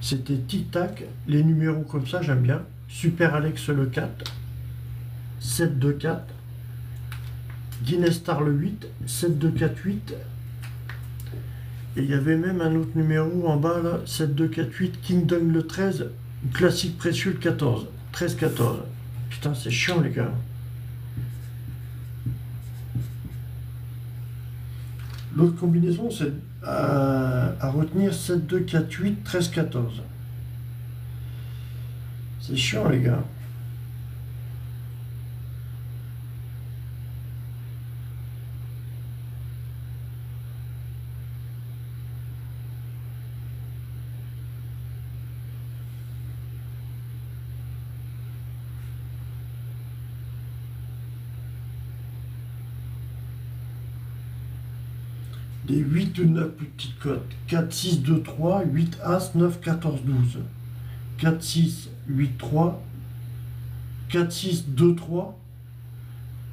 C'était tic-tac. Les numéros comme ça, j'aime bien. Super Alex le 4. 7, 2, 4. Guinness Star le 8. 7, 2, 4, 8. Et il y avait même un autre numéro en bas, là. 7, 2, 4, 8. Kingdom le 13. Classique précieux le 14. 13, 14. Putain, c'est chiant, les gars. L'autre combinaison, c'est à retenir 7, 2, 4, 8, 13, 14. C'est chiant, les gars. Des 8 ou 9 plus petites cotes. 4, 6, 2, 3, 8 As, 9, 14, 12. 4, 6, 8, 3. 4, 6, 2, 3.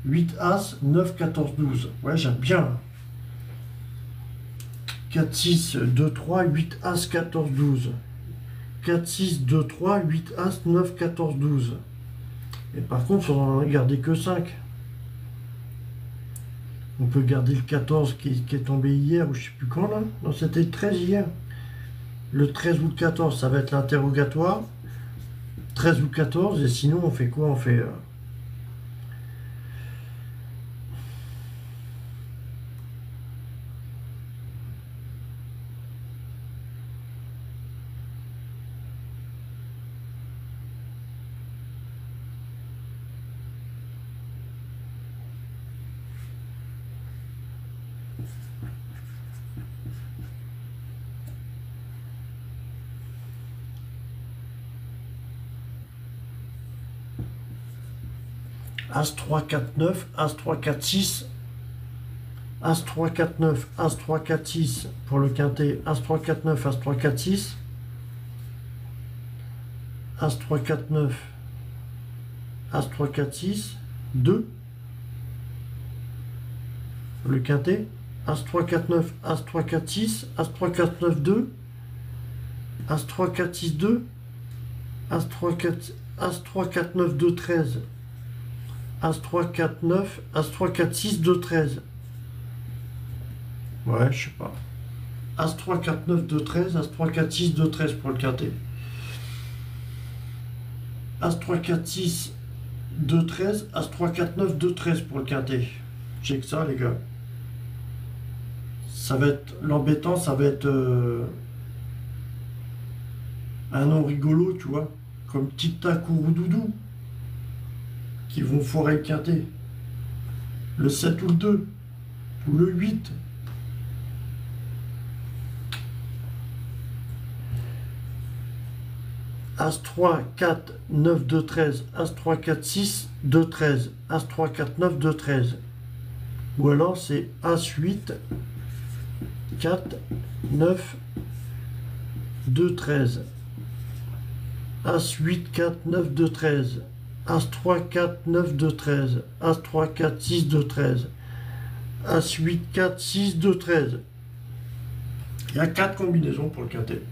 8 As, 9, 14, 12. Ouais, j'aime bien. 4, 6, 2, 3, 8 As, 14, 12. 4, 6, 2, 3, 8 As, 9, 14, 12. Et par contre, il faudra en garder que 5. On peut garder le 14 qui est tombé hier, ou je sais plus quand là. Non, c'était le 13 hier. Le 13 ou le 14, ça va être l'interrogatoire. 13 ou 14, et sinon on fait quoi? On fait... As 3, 4, 9, As 3, 4, 6, As 3, 4, 9, As 3, 4, 6 pour le quintet, As 3, 4, 9, As 3, 4, 6, As 3, 4, 9, As 3, 4, 6, 2. Le quintet. As 3, 4, 9, As 3, 4, 6, As 3, 4, 9, 2. As 3, 4, 6, 2. As 3, 4, As 3, 4, 9, 2, 13. As 3, 4, 9, As 3, 4, 6, 2, 13. Ouais, je sais pas. As 3, 4, 9, 2, 13. As 3, 4, 6, 2, 13 pour le quintet. As 3, 4, 6, 2, 13. As 3, 4, 9, 2, 13 pour le quintet. J'ai que ça, les gars. Ça va être l'embêtant, ça va être un nom rigolo, tu vois, comme Tic Tac ou Roudoudou, qui vont foirer le quintet. Le 7 ou le 2, ou le 8. As 3, 4, 9, 2, 13. As 3, 4, 6, 2, 13. As 3, 4, 9, 2, 13. Ou alors c'est As 8, 4, 9, 2, 13. As 8, 4, 9, 2, 13. As 3, 4, 9, 2, 13. As 3, 4, 6, 2, 13. As 8, 4, 6, 2, 13. Il y a 4 combinaisons pour le quintet.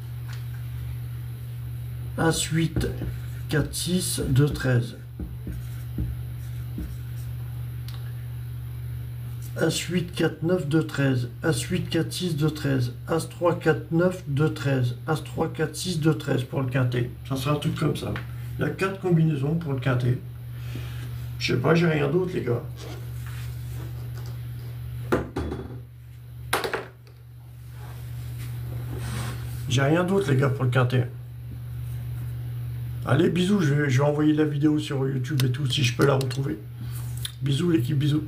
As 8, 4, 6, 2, 13. As 8, 4, 9, 2, 13. As 8, 4, 6, 2, 13. As 3, 4, 9, 2, 13. As 3, 4, 6, 2, 13 pour le quintet. Ça sera un truc comme ça. Il y a 4 combinaisons pour le quintet. Je sais pas, j'ai rien d'autre, les gars. J'ai rien d'autre, les gars, pour le quintet. Allez, bisous. Je vais envoyer la vidéo sur YouTube et tout, si je peux la retrouver. Bisous, l'équipe, bisous.